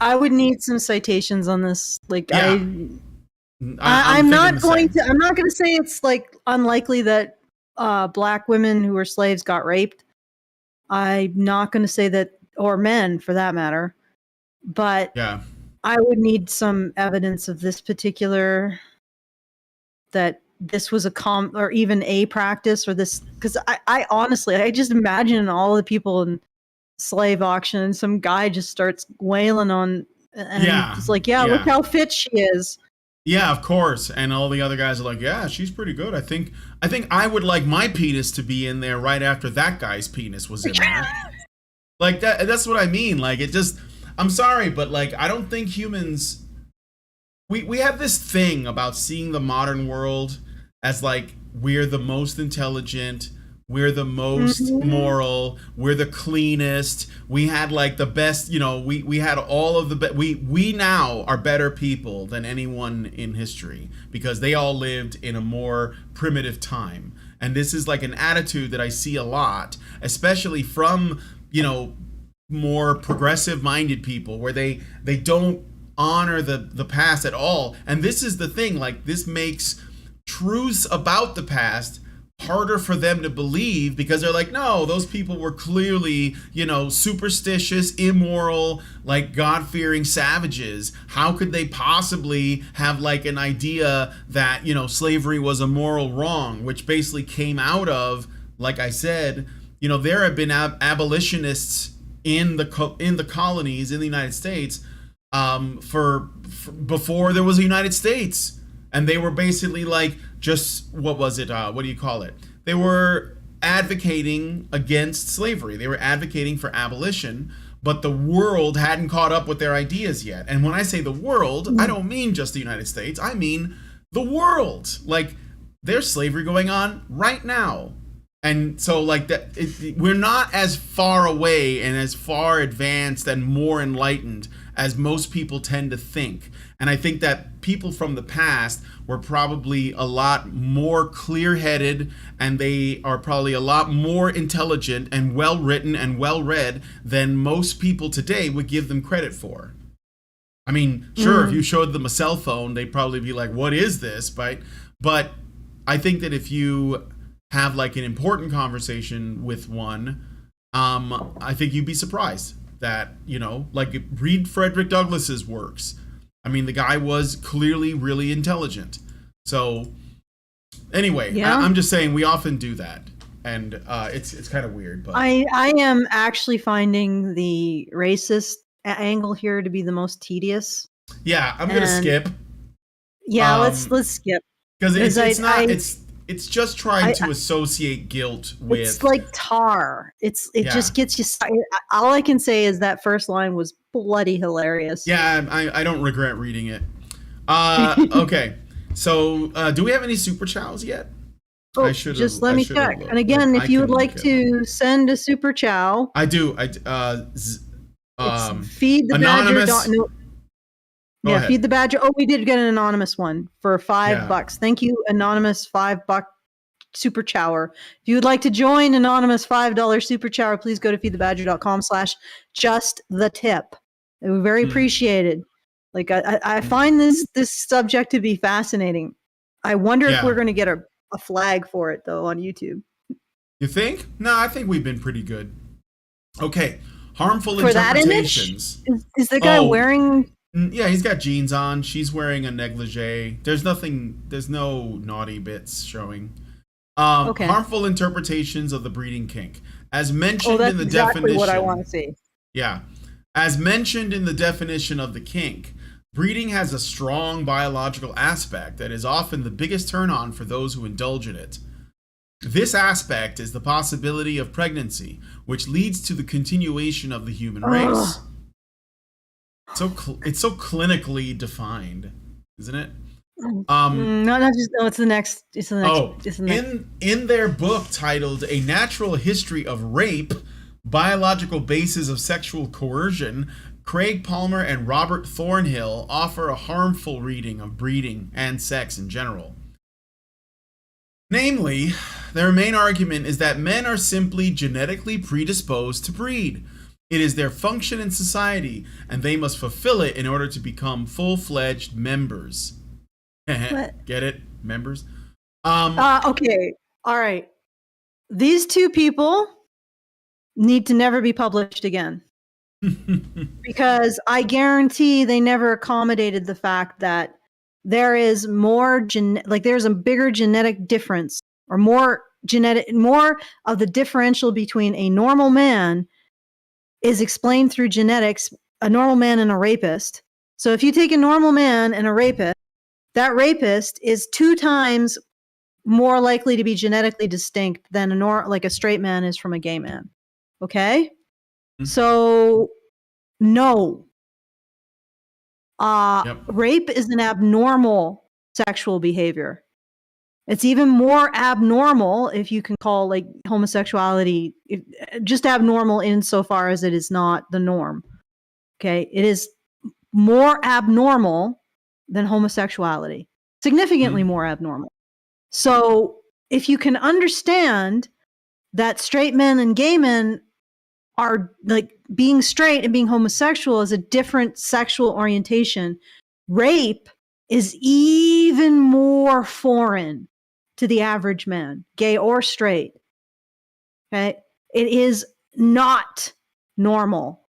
I would need some citations on this. Like, yeah. I'm not going to say it's like unlikely that black women who were slaves got raped. I'm not going to say that, or men for that matter. But yeah, I would need some evidence of this particular, that this was or even a practice, or this, because I honestly, I just imagine all the people in slave auction and some guy just starts wailing on, and it's like, look how fit she is. Yeah, of course. And all the other guys are like, yeah, she's pretty good. I think I would like my penis to be in there right after that guy's penis was in there. Like, that's what I mean. Like, it just, I'm sorry, but like, I don't think humans, we have this thing about seeing the modern world as like, we're the most intelligent, we're the most moral, we're the cleanest, we had like the best, we had all of the we now are better people than anyone in history because they all lived in a more primitive time. And this is like an attitude that I see a lot, especially from, more progressive minded people, where they don't honor the past at all. And this is the thing, like, this makes truths about the past harder for them to believe, because they're like, no, those people were clearly, superstitious, immoral, like God-fearing savages. How could they possibly have like an idea that, slavery was a moral wrong, which basically came out of, like I said, there have been abolitionists in the colonies in the United States for before there was a United States. And they were basically like, just, what was it? What do you call it? They were advocating against slavery. They were advocating for abolition, but the world hadn't caught up with their ideas yet. And when I say the world, I don't mean just the United States. I mean the world. Like, there's slavery going on right now. And so, like, we're not as far away and as far advanced and more enlightened as most people tend to think. And I think that people from the past were probably a lot more clear-headed, and they are probably a lot more intelligent and well-written and well-read than most people today would give them credit for. I mean, sure, if you showed them a cell phone, they'd probably be like, what is this? Right? But I think that if you have like an important conversation with one, I think you'd be surprised that, like, read Frederick Douglass's works. I mean, the guy was clearly really intelligent. So anyway, I'm just saying we often do that. and it's kind of weird. But I am actually finding the racist angle here to be the most tedious. Yeah, I'm gonna skip. Yeah, let's skip because it's just trying to associate guilt with. It's like tar. It just gets you. All I can say is that first line was bloody hilarious. Yeah, I don't regret reading it. Okay, so do we have any super chows yet? Oh, just let me check. And again, if you would like to send a super chow, I do. feed the anonymous. Badger. Yeah, feed the Badger. Oh, we did get an anonymous one for $5. Thank you, anonymous $5 super chower. If you would like to join anonymous $5 super chower, please go to feedthebadger.com/just-the-tip. It would be very appreciated. Like I find this subject to be fascinating. I wonder if we're going to get a flag for it though on YouTube. You think? No, I think we've been pretty good. Okay, harmful for interpretations. That image? Is the guy wearing? Yeah, he's got jeans on. She's wearing a negligee. There's no naughty bits showing. Harmful interpretations of the breeding kink. As mentioned in the definition. What I want to see. Yeah. As mentioned in the definition of the kink, breeding has a strong biological aspect that is often the biggest turn-on for those who indulge in it. This aspect is the possibility of pregnancy, which leads to the continuation of the human race. It's so clinically defined, isn't it? It's the next. In their book titled "A Natural History of Rape: Biological Bases of Sexual Coercion," Craig Palmer and Robert Thornhill offer a harmful reading of breeding and sex in general. Namely, their main argument is that men are simply genetically predisposed to breed. It is their function in society, and they must fulfill it in order to become full-fledged members. Get it? Members? Okay. All right. These two people need to never be published again. Because I guarantee they never accommodated the fact that there is there's a bigger genetic difference, or more of the differential between a normal man is explained through genetics, a normal man and a rapist. So if you take a normal man and a rapist, that rapist is 2 times more likely to be genetically distinct than a straight man is from a gay man. Okay? Mm-hmm. So no. Rape is an abnormal sexual behavior. It's even more abnormal, if you can call homosexuality just abnormal insofar as it is not the norm. Okay, it is more abnormal than homosexuality, significantly more abnormal. So if you can understand that straight men and gay men are being straight and being homosexual is a different sexual orientation, rape is even more foreign to the average man, gay or straight. Okay? It is not normal.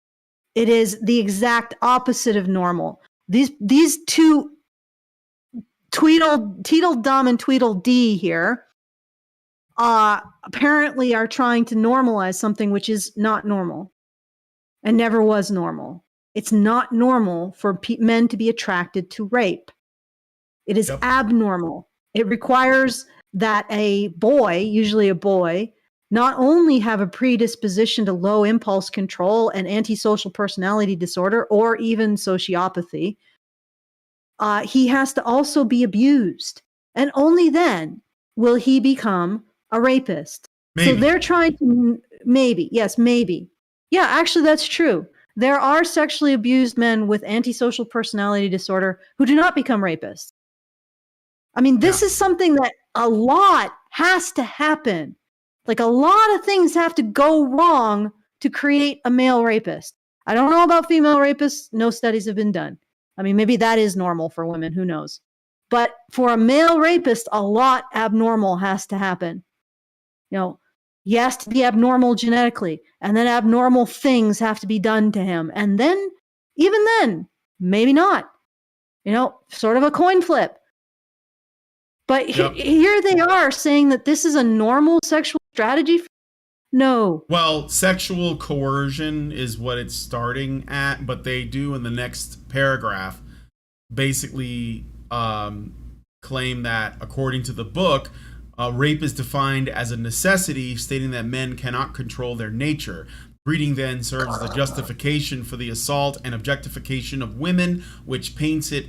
It is the exact opposite of normal. These two Tweedledum and Tweedledee here apparently are trying to normalize something which is not normal and never was normal. It's not normal for men to be attracted to rape. It is abnormal. It requires that a boy, usually a boy, not only have a predisposition to low impulse control and antisocial personality disorder or even sociopathy, he has to also be abused. And only then will he become a rapist. Maybe. So they're trying to, maybe. Yeah, actually, that's true. There are sexually abused men with antisocial personality disorder who do not become rapists. I mean, this is something that a lot has to happen. A lot of things have to go wrong to create a male rapist. I don't know about female rapists. No studies have been done. I mean, maybe that is normal for women. Who knows? But for a male rapist, a lot abnormal has to happen. He has to be abnormal genetically, and then abnormal things have to be done to him. And then, even then, maybe not. Sort of a coin flip. But here they are saying that this is a normal sexual strategy? No. Well, sexual coercion is what it's starting at, but they do in the next paragraph basically claim that, according to the book, rape is defined as a necessity, stating that men cannot control their nature. Breeding then serves as a justification for the assault and objectification of women, which paints it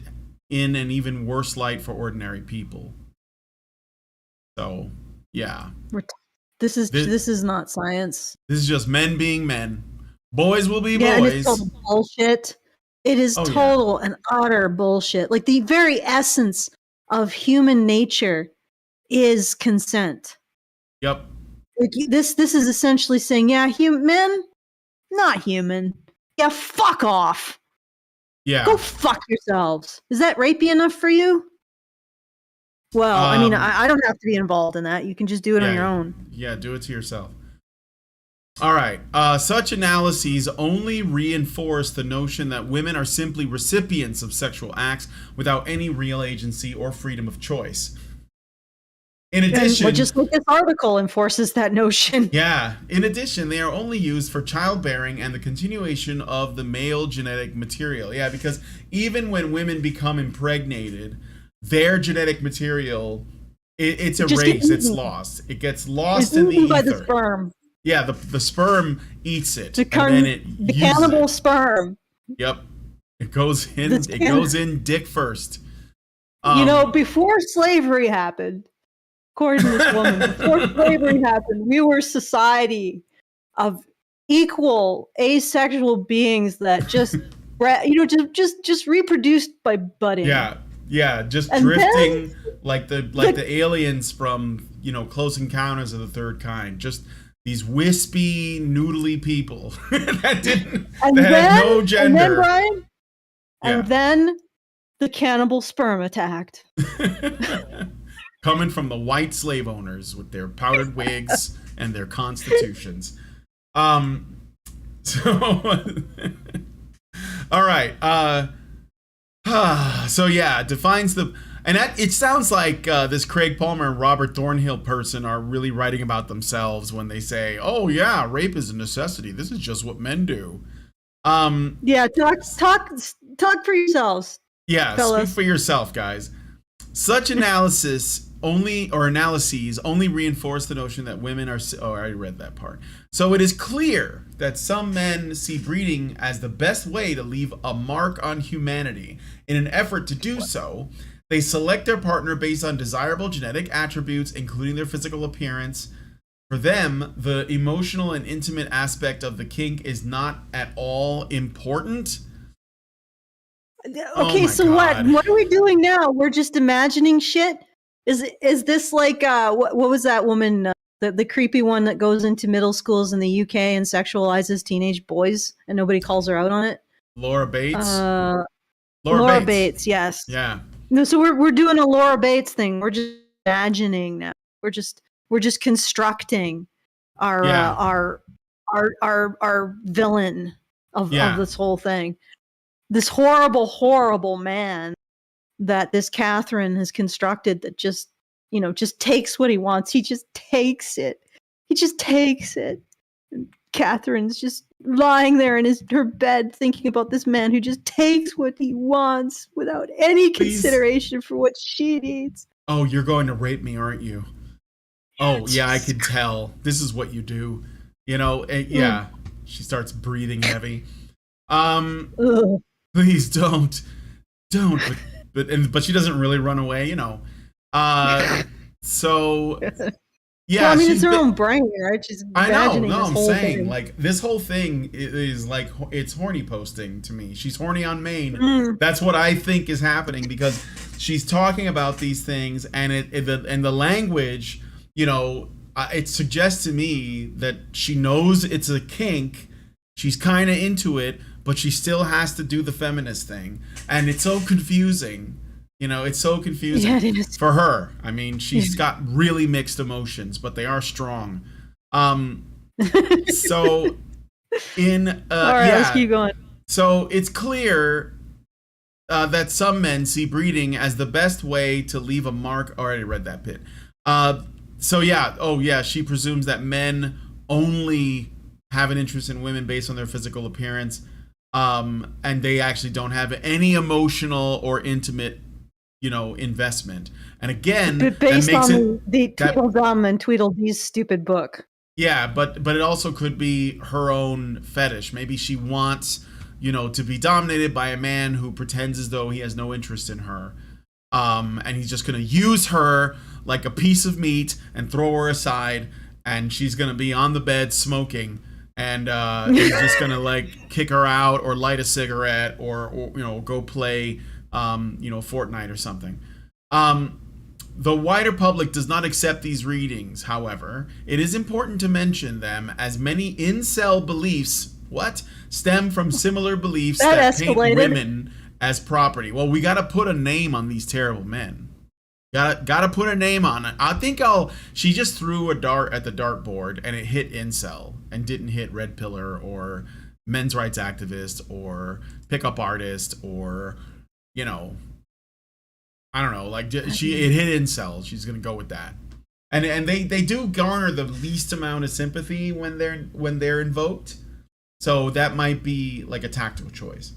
in an even worse light for ordinary people. So, yeah. This is not science. This is just men being men. Boys will be boys. And it's total bullshit. It is total and utter bullshit. Like, the very essence of human nature is consent. Yep. Like, this is essentially saying, yeah, men, not human. Yeah, fuck off. Yeah. Go fuck yourselves. Is that rapey enough for you? Well, I mean, I don't have to be involved in that. You can just do it on your own. Yeah, do it to yourself. All right. Such analyses only reinforce the notion that women are simply recipients of sexual acts without any real agency or freedom of choice. In addition, just like this article enforces that notion. Yeah. In addition, they are only used for childbearing and the continuation of the male genetic material. Yeah, because even when women become impregnated, their genetic material, it's erased. It's lost. It gets lost in the ether. By the sperm. Yeah, the sperm eats it, and then the cannibal sperm. Yep, it goes in. It goes in dick first. Before slavery happened, according to this woman, before slavery happened, we were a society of equal asexual beings that just, just reproduced by budding. Yeah, just drifting like the aliens from Close Encounters of the Third Kind. Just these wispy, noodly people that had no gender. And then, Brian, and then the cannibal sperm attacked. Coming from the white slave owners with their powdered wigs and their constitutions. All right. So yeah, defines the, and it sounds like this Craig Palmer and Robert Thornhill person are really writing about themselves when they say, "Oh yeah, rape is a necessity. This is just what men do." Yeah, talk for yourselves. Yeah, fellas. Speak for yourself, guys. Such analyses only reinforce the notion that women are. Oh, I already read that part. So it is clear that some men see breeding as the best way to leave a mark on humanity. In an effort to do so, they select their partner based on desirable genetic attributes, including their physical appearance. For them, the emotional and intimate aspect of the kink is not at all important. Okay, so God. What are we doing now? We're just imagining shit? Is this like what was that woman, the creepy one that goes into middle schools in the UK and sexualizes teenage boys and nobody calls her out on it? Laura Bates. Laura Bates, yes. Yeah. No, so we're doing a Laura Bates thing. We're just imagining now. We're just constructing our villain of this whole thing. This horrible, horrible man that this Catherine has constructed that just takes what he wants. He just takes it. And Catherine's just lying there in her bed thinking about this man who just takes what he wants without any consideration for what she needs. Oh, you're going to rape me, aren't you? Oh, yeah, I can tell. This is what you do. Yeah. She starts breathing heavy. Please don't. But she doesn't really run away, So yeah, well, I mean, it's her own brain, right? She's imagining I'm whole saying thing. like this whole thing is like it's horny posting to me. She's horny on Maine. That's what I think is happening because she's talking about these things and the language, it suggests to me that she knows it's a kink. She's kind of into it, but she still has to do the feminist thing, and it's so confusing. It's so confusing for her. I mean, she's got really mixed emotions, but they are strong. So in all right, let's keep going. So it's clear that some men see breeding as the best way to leave a mark. I already read that bit. So yeah, oh yeah, she presumes that men only have an interest in women based on their physical appearance, and they actually don't have any emotional or intimate, investment. And again, based that makes on it the that Tweedledum and Tweedledee's stupid book. yeah, but it also could be her own fetish. Maybe she wants, to be dominated by a man who pretends as though he has no interest in her. And he's just gonna use her like a piece of meat and throw her aside, and she's gonna be on the bed smoking, and he's just gonna like kick her out or light a cigarette or go play Fortnite or something. The wider public does not accept these readings. However, it is important to mention them, as many incel beliefs stem from similar beliefs that paint women as property. Well, we got to put a name on these terrible men. Got to put a name on it. I think she just threw a dart at the dartboard and it hit incel and didn't hit red pillar or men's rights activist or pickup artist or I don't know, like it hit incel. She's gonna go with that, and they do garner the least amount of sympathy when they're invoked, so that might be like a tactical choice.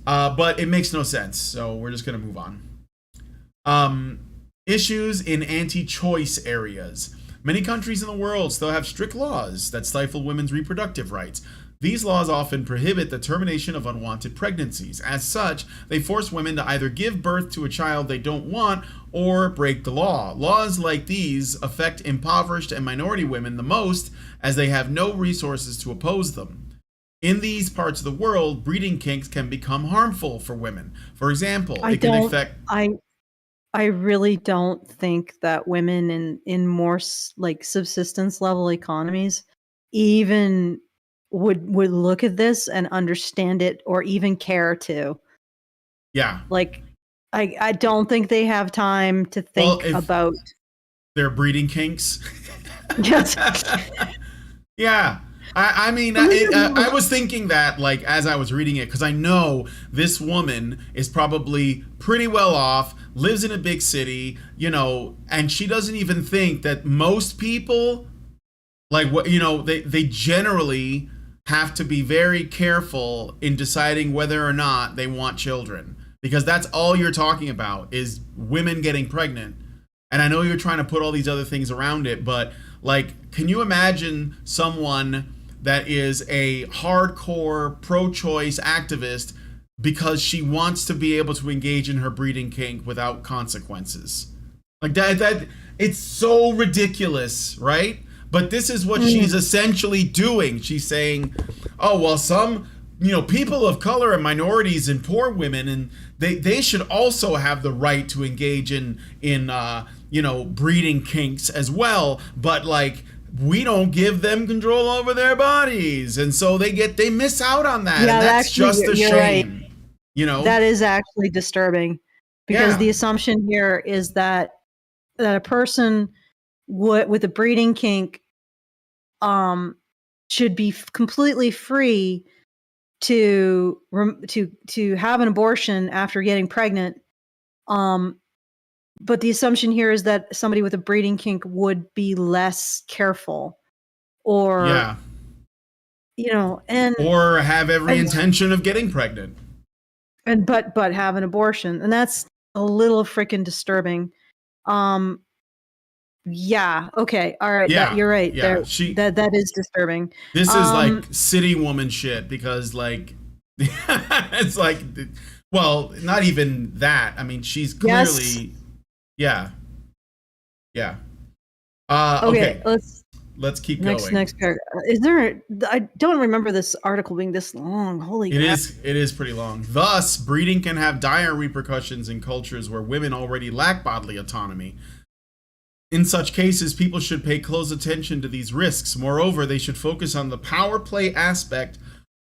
But it makes no sense, so we're just gonna move on. Issues in anti-choice areas. Many countries in the world still have strict laws that stifle women's reproductive rights. These laws often prohibit the termination of unwanted pregnancies. As such, they force women to either give birth to a child they don't want or break the law. Laws like these affect impoverished and minority women the most, as they have no resources to oppose them. In these parts of the world, breeding kinks can become harmful for women. For example, it can affect... I really don't think that women in more like subsistence level economies even would look at this and understand it or even care to. Yeah. Like I don't think they have time to think about their breeding kinks. Yes. Yeah. I mean, I was thinking that, like, as I was reading it, because I know this woman is probably pretty well off, lives in a big city, and she doesn't even think that most people, like, they generally have to be very careful in deciding whether or not they want children, because that's all you're talking about is women getting pregnant. And I know you're trying to put all these other things around it, but, like, can you imagine someone that is a hardcore pro-choice activist because she wants to be able to engage in her breeding kink without consequences? Like that it's so ridiculous, right? But this is what she's essentially doing. She's saying, oh, well, some people of color and minorities and poor women, and they should also have the right to engage in breeding kinks as well, but like we don't give them control over their bodies, and so they miss out on that. Yeah, and that's actually, just a shame. Right. That is actually disturbing, because the assumption here is that a person with a breeding kink should be completely free to have an abortion after getting pregnant. But the assumption here is that somebody with a breeding kink would be less careful, or or have every intention of getting pregnant, and but have an abortion, and that's a little freaking disturbing. Yeah. Okay. All right. Yeah. You're right. Yeah. That is disturbing. This is like city woman shit, because like it's like, well, not even that. I mean, she's clearly, yeah. Okay. Let's keep going. Next paragraph. Is there? I don't remember this article being this long. Holy crap. It is pretty long. Thus, breeding can have dire repercussions in cultures where women already lack bodily autonomy. In such cases, people should pay close attention to these risks. Moreover, they should focus on the power play aspect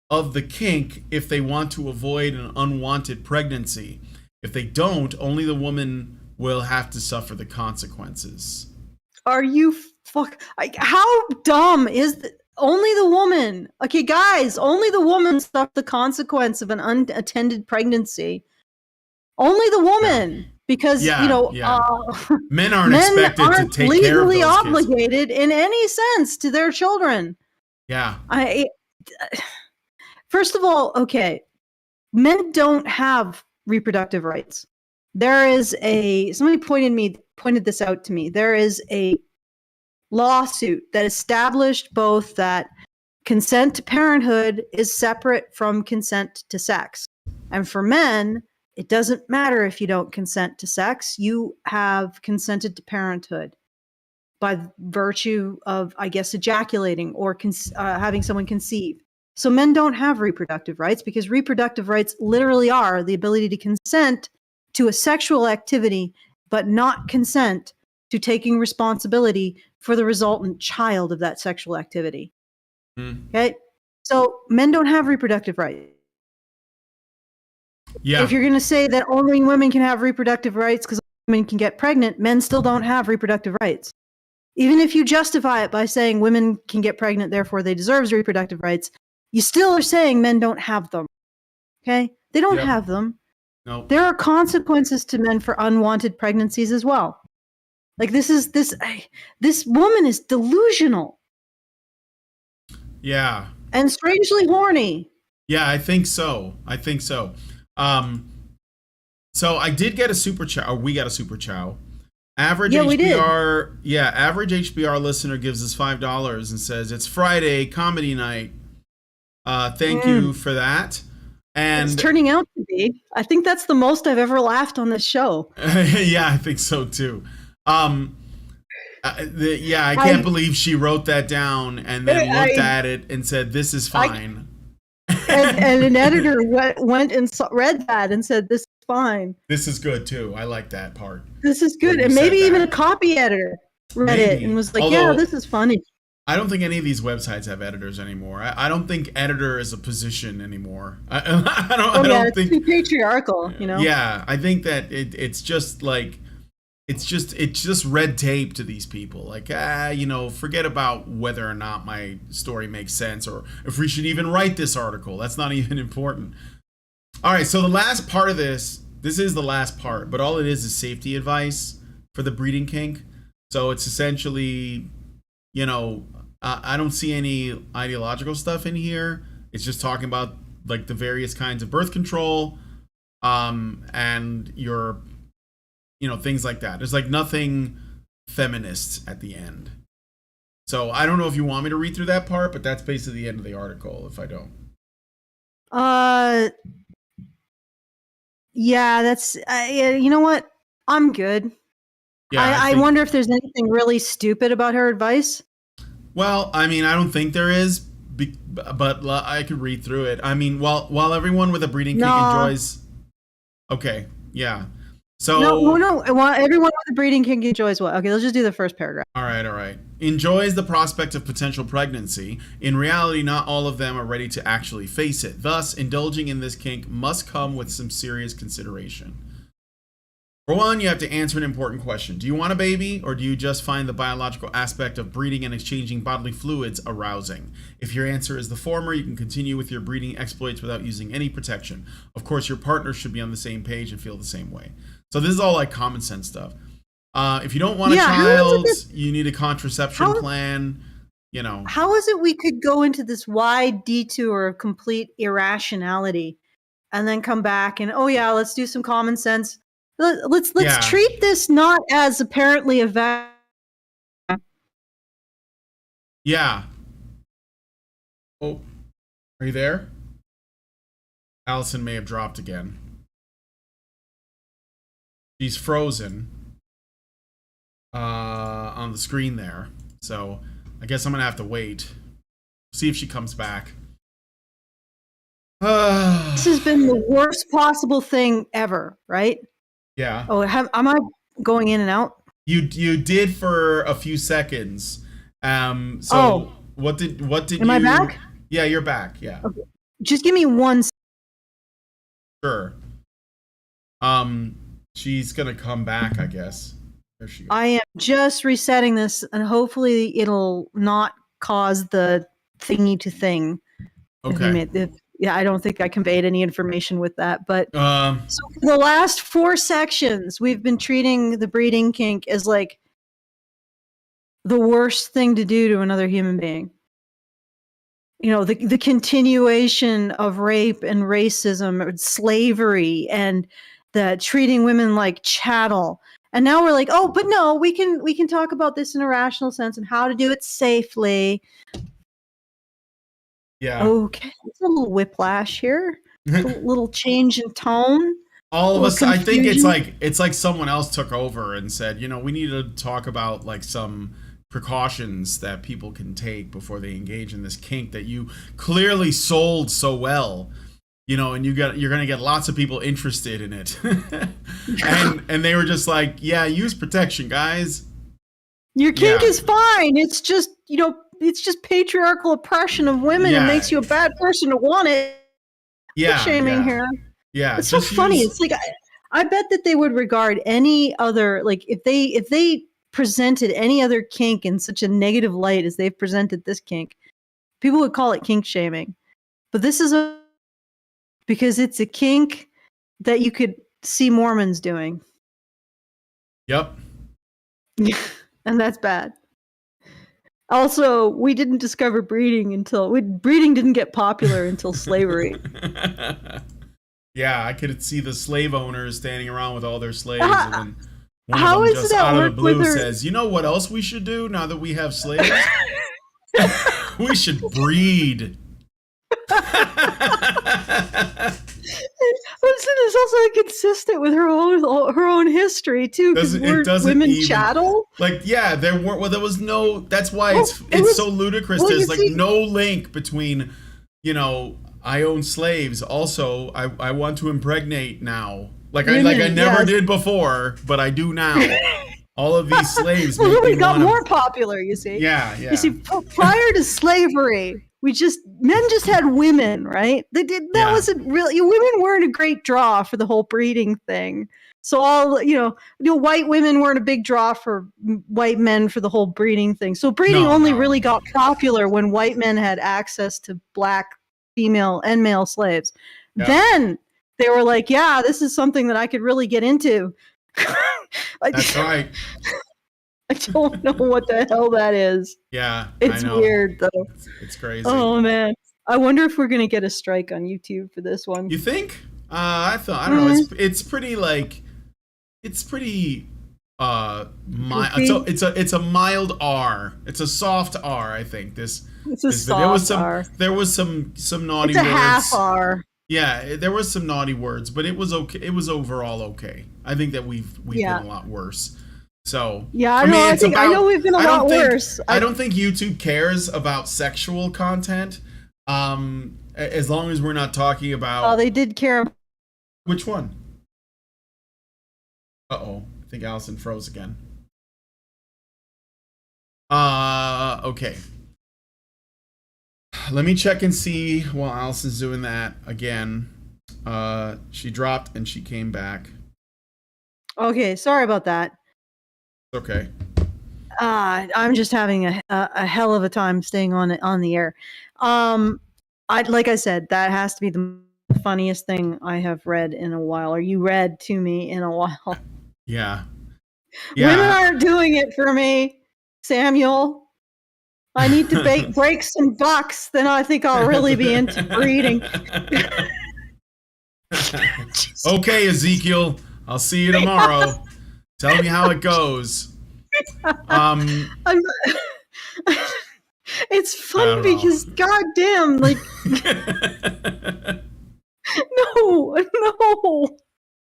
of the kink if they want to avoid an unwanted pregnancy. If they don't, only the woman will have to suffer the consequences. Are you how dumb is only the woman? Okay, guys, only the woman suffer the consequence of an unattended pregnancy. Only the woman. because men aren't expected to take care of those legally kids. obligated in any sense to their children. Yeah. First of all, okay, men don't have reproductive rights. There is somebody pointed this out to me. There is a lawsuit that established both that consent to parenthood is separate from consent to sex. And for men, it doesn't matter if you don't consent to sex. You have consented to parenthood by virtue of, I guess, ejaculating or having someone conceive. So men don't have reproductive rights because reproductive rights literally are the ability to consent to a sexual activity, but not consent to taking responsibility for the resultant child of that sexual activity. Okay? So men don't have reproductive rights. Yeah. If you're going to say that only women can have reproductive rights because women can get pregnant, men still don't have reproductive rights. Even if you justify it by saying women can get pregnant, therefore they deserve reproductive rights, you still are saying men don't have them. Okay? They don't have them. No. There are consequences to men for unwanted pregnancies as well. Like this woman is delusional. Yeah. And strangely horny. Yeah, I think so. So I did get a super chow. We got a super chow. Average HBR listener gives us $5 and says it's Friday comedy night. Thank you for that. And it's turning out to be. I think that's the most I've ever laughed on this show. Yeah, I think so too. I can't believe she wrote that down and then looked at it and said, "This is fine." And an editor went and read that and said, "This is fine. This is good too. I like that part. This is good." And maybe even a copy editor read it and was like, "Yeah, this is funny." I don't think any of these websites have editors anymore. I don't think editor is a position anymore. I don't think it's too patriarchal, you know. Yeah, I think that it's just like it's just red tape to these people. Like, forget about whether or not my story makes sense or if we should even write this article. That's not even important. All right, so the last part of this is the last part, but all it is safety advice for the breeding kink. So it's essentially, I don't see any ideological stuff in here. It's just talking about like the various kinds of birth control, and your, things like that. There's like nothing feminist at the end. So I don't know if you want me to read through that part, but that's basically the end of the article. If I don't. Yeah, that's. You know what? I'm good. Yeah, I wonder if there's anything really stupid about her advice. Well, I mean, I don't think there is, but I could read through it. I mean, while everyone with a breeding kink enjoys. Okay, yeah. So no. Everyone with a breeding kink enjoys what? Okay, let's just do the first paragraph. All right. Enjoys the prospect of potential pregnancy. In reality, not all of them are ready to actually face it. Thus, indulging in this kink must come with some serious consideration. For one, you have to answer an important question. Do you want a baby, or do you just find the biological aspect of breeding and exchanging bodily fluids arousing? If your answer is the former, you can continue with your breeding exploits without using any protection. Of course, your partner should be on the same page and feel the same way. So this is all like common sense stuff. If you don't want a child, you need a contraception plan. How is it we could go into this wide detour of complete irrationality and then come back and, let's do some common sense. Let's treat this not as apparently a Yeah. Oh, are you there? Allison may have dropped again. She's frozen on the screen there. So I guess I'm going to have to wait. See if she comes back. This has been the worst possible thing ever, right? Yeah. Oh, am I going in and out? You did for a few seconds. What did Am I back? Yeah, you're back. Yeah. Okay. Just give me 1 second. Sure. She's gonna come back, I guess. There she goes. I am just resetting this, and hopefully it'll not cause the thingy to thing. Okay. yeah, I don't think I conveyed any information with that. But so for the last 4 sections, we've been treating the breeding kink as like the worst thing to do to another human being. You know, the continuation of rape and racism and slavery and the treating women like chattel. And now we're like, oh, but no, we can talk about this in a rational sense and how to do it safely. Yeah. Okay. It's a little whiplash here. It's a little change in tone. All of us, I think it's like someone else took over and said, you know, we need to talk about like some precautions that people can take before they engage in this kink that you clearly sold so well, you know, and you're going to get lots of people interested in it. and they were just like, yeah, use protection, guys. Your kink is fine. It's just, you know, it's just patriarchal oppression of women. It makes you a bad person to want it. Yeah. Shaming here. Yeah. It's so funny. It's like, I bet that they would regard any other, like if they presented any other kink in such a negative light as they've presented this kink, people would call it kink shaming. But this is because it's a kink that you could see Mormons doing. Yep. And that's bad. Also, we didn't discover breeding breeding didn't get popular until slavery. Yeah, I could see the slave owners standing around with all their slaves, and then one how of them is just that out of the work blue with her? says, "You know what else we should do now that we have slaves? We should breed." Listen, it's also inconsistent with her own history too. Because women chattel. Like, yeah, there was no. That's why it's so ludicrous. There's like no link between, you know, I own slaves. Also, I want to impregnate now. Like I never did before, but I do now. All of these slaves. Well, it got more popular. You see. Yeah. You see, prior to slavery, men just had women, right? That wasn't really, women weren't a great draw for the whole breeding thing. So all, white women weren't a big draw for white men for the whole breeding thing. So breeding really got popular when white men had access to black female and male slaves. Yeah. Then they were like, yeah, this is something that I could really get into. That's right. I don't know what the hell that is. Yeah, it's weird though. It's crazy. Oh man, I wonder if we're gonna get a strike on YouTube for this one. You think? I don't know. It's pretty like, it's pretty mild. It's a mild R. It's a soft R. I think it's a soft R. There was some naughty words. It's a half R. Yeah, there was some naughty words, but it was okay. It was overall okay. I think that we've been a lot worse. So yeah, I know we've been a lot worse. I don't think YouTube cares about sexual content, as long as we're not talking about. Oh, they did care. Which one? I think Allison froze again. Okay. Let me check and see while Allison's doing that again. She dropped and she came back. Okay, sorry about that. Okay. I'm just having a hell of a time staying on the air. Like I said, that has to be the funniest thing I have read in a while, or you read to me in a while. Yeah. Women aren't doing it for me, Samuel. I need to break some bucks, then I think I'll really be into breeding. Okay, Ezekiel. I'll see you tomorrow. Tell me how it goes. It's funny because goddamn, like no.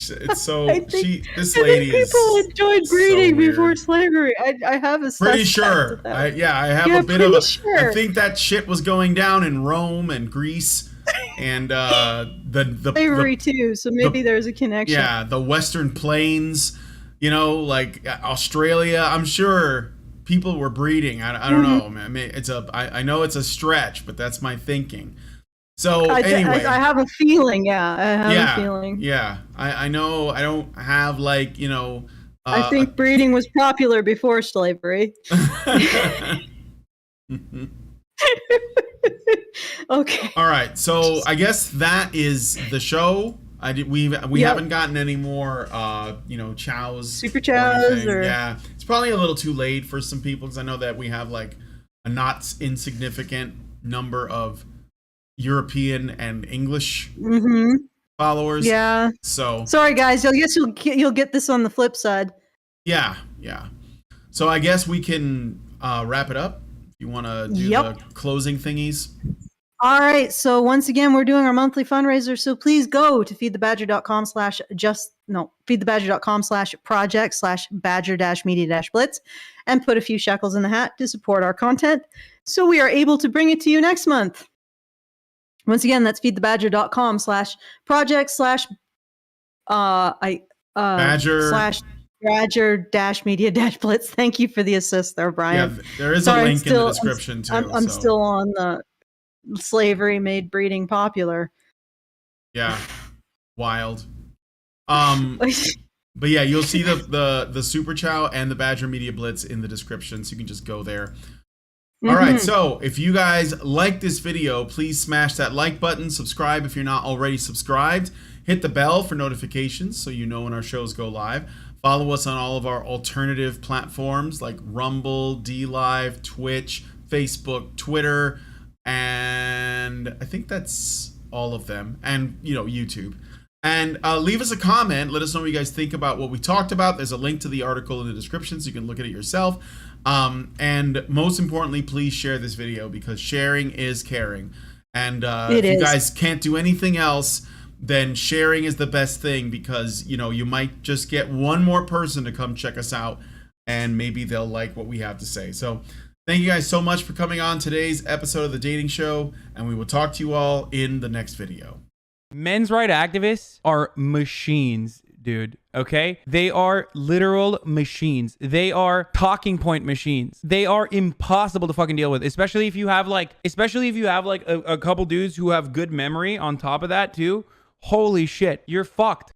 It's so this lady is. People enjoyed breeding before slavery. I have a pretty sure. I have a bit of a. Sure. I think that shit was going down in Rome and Greece, and the slavery too. So maybe there's a connection. Yeah, the Western Plains. You know, like Australia, I'm sure people were breeding. I don't know, man. I mean, I know it's a stretch, but that's my thinking. So anyway, I have a feeling. Yeah, I have a feeling. Yeah, I know. I don't have like I think breeding was popular before slavery. Okay. All right. So I guess that is the show. We haven't gotten any more chows, super chows, or yeah, it's probably a little too late for some people because I know that we have like a not insignificant number of European and English followers. Yeah. So sorry guys, I guess you'll get this on the flip side. Yeah. So I guess we can wrap it up. If you want to do the closing thingies. All right. So once again, we're doing our monthly fundraiser. So please go to feedthebadger.com/project/badger-media-blitz and put a few shekels in the hat to support our content so we are able to bring it to you next month. Once again, that's feedthebadger.com/project/badger-media-blitz. Thank you for the assist there, Brian. Yeah, there is a link in the description too. I'm still on the slavery made breeding popular. Yeah, wild. But yeah, you'll see the Super Chow and the Badger Media Blitz in the description, so you can just go there. All right, so if you guys like this video, please smash that like button, subscribe if you're not already subscribed, hit the bell for notifications so you know when our shows go live. Follow us on all of our alternative platforms like Rumble, DLive, Twitch, Facebook, Twitter, and I think that's all of them, and YouTube. And leave us a comment. Let us know what you guys think about what we talked about. There's a link to the article in the description so you can look at it yourself. And most importantly, please share this video because sharing is caring. And if you guys can't do anything else, then sharing is the best thing because you might just get one more person to come check us out and maybe they'll like what we have to say. So thank you guys so much for coming on today's episode of The Dating Show, and we will talk to you all in the next video. Men's rights activists are machines, dude. Okay? They are literal machines. They are talking point machines. They are impossible to fucking deal with, especially if you have like a couple dudes who have good memory on top of that too. Holy shit, you're fucked.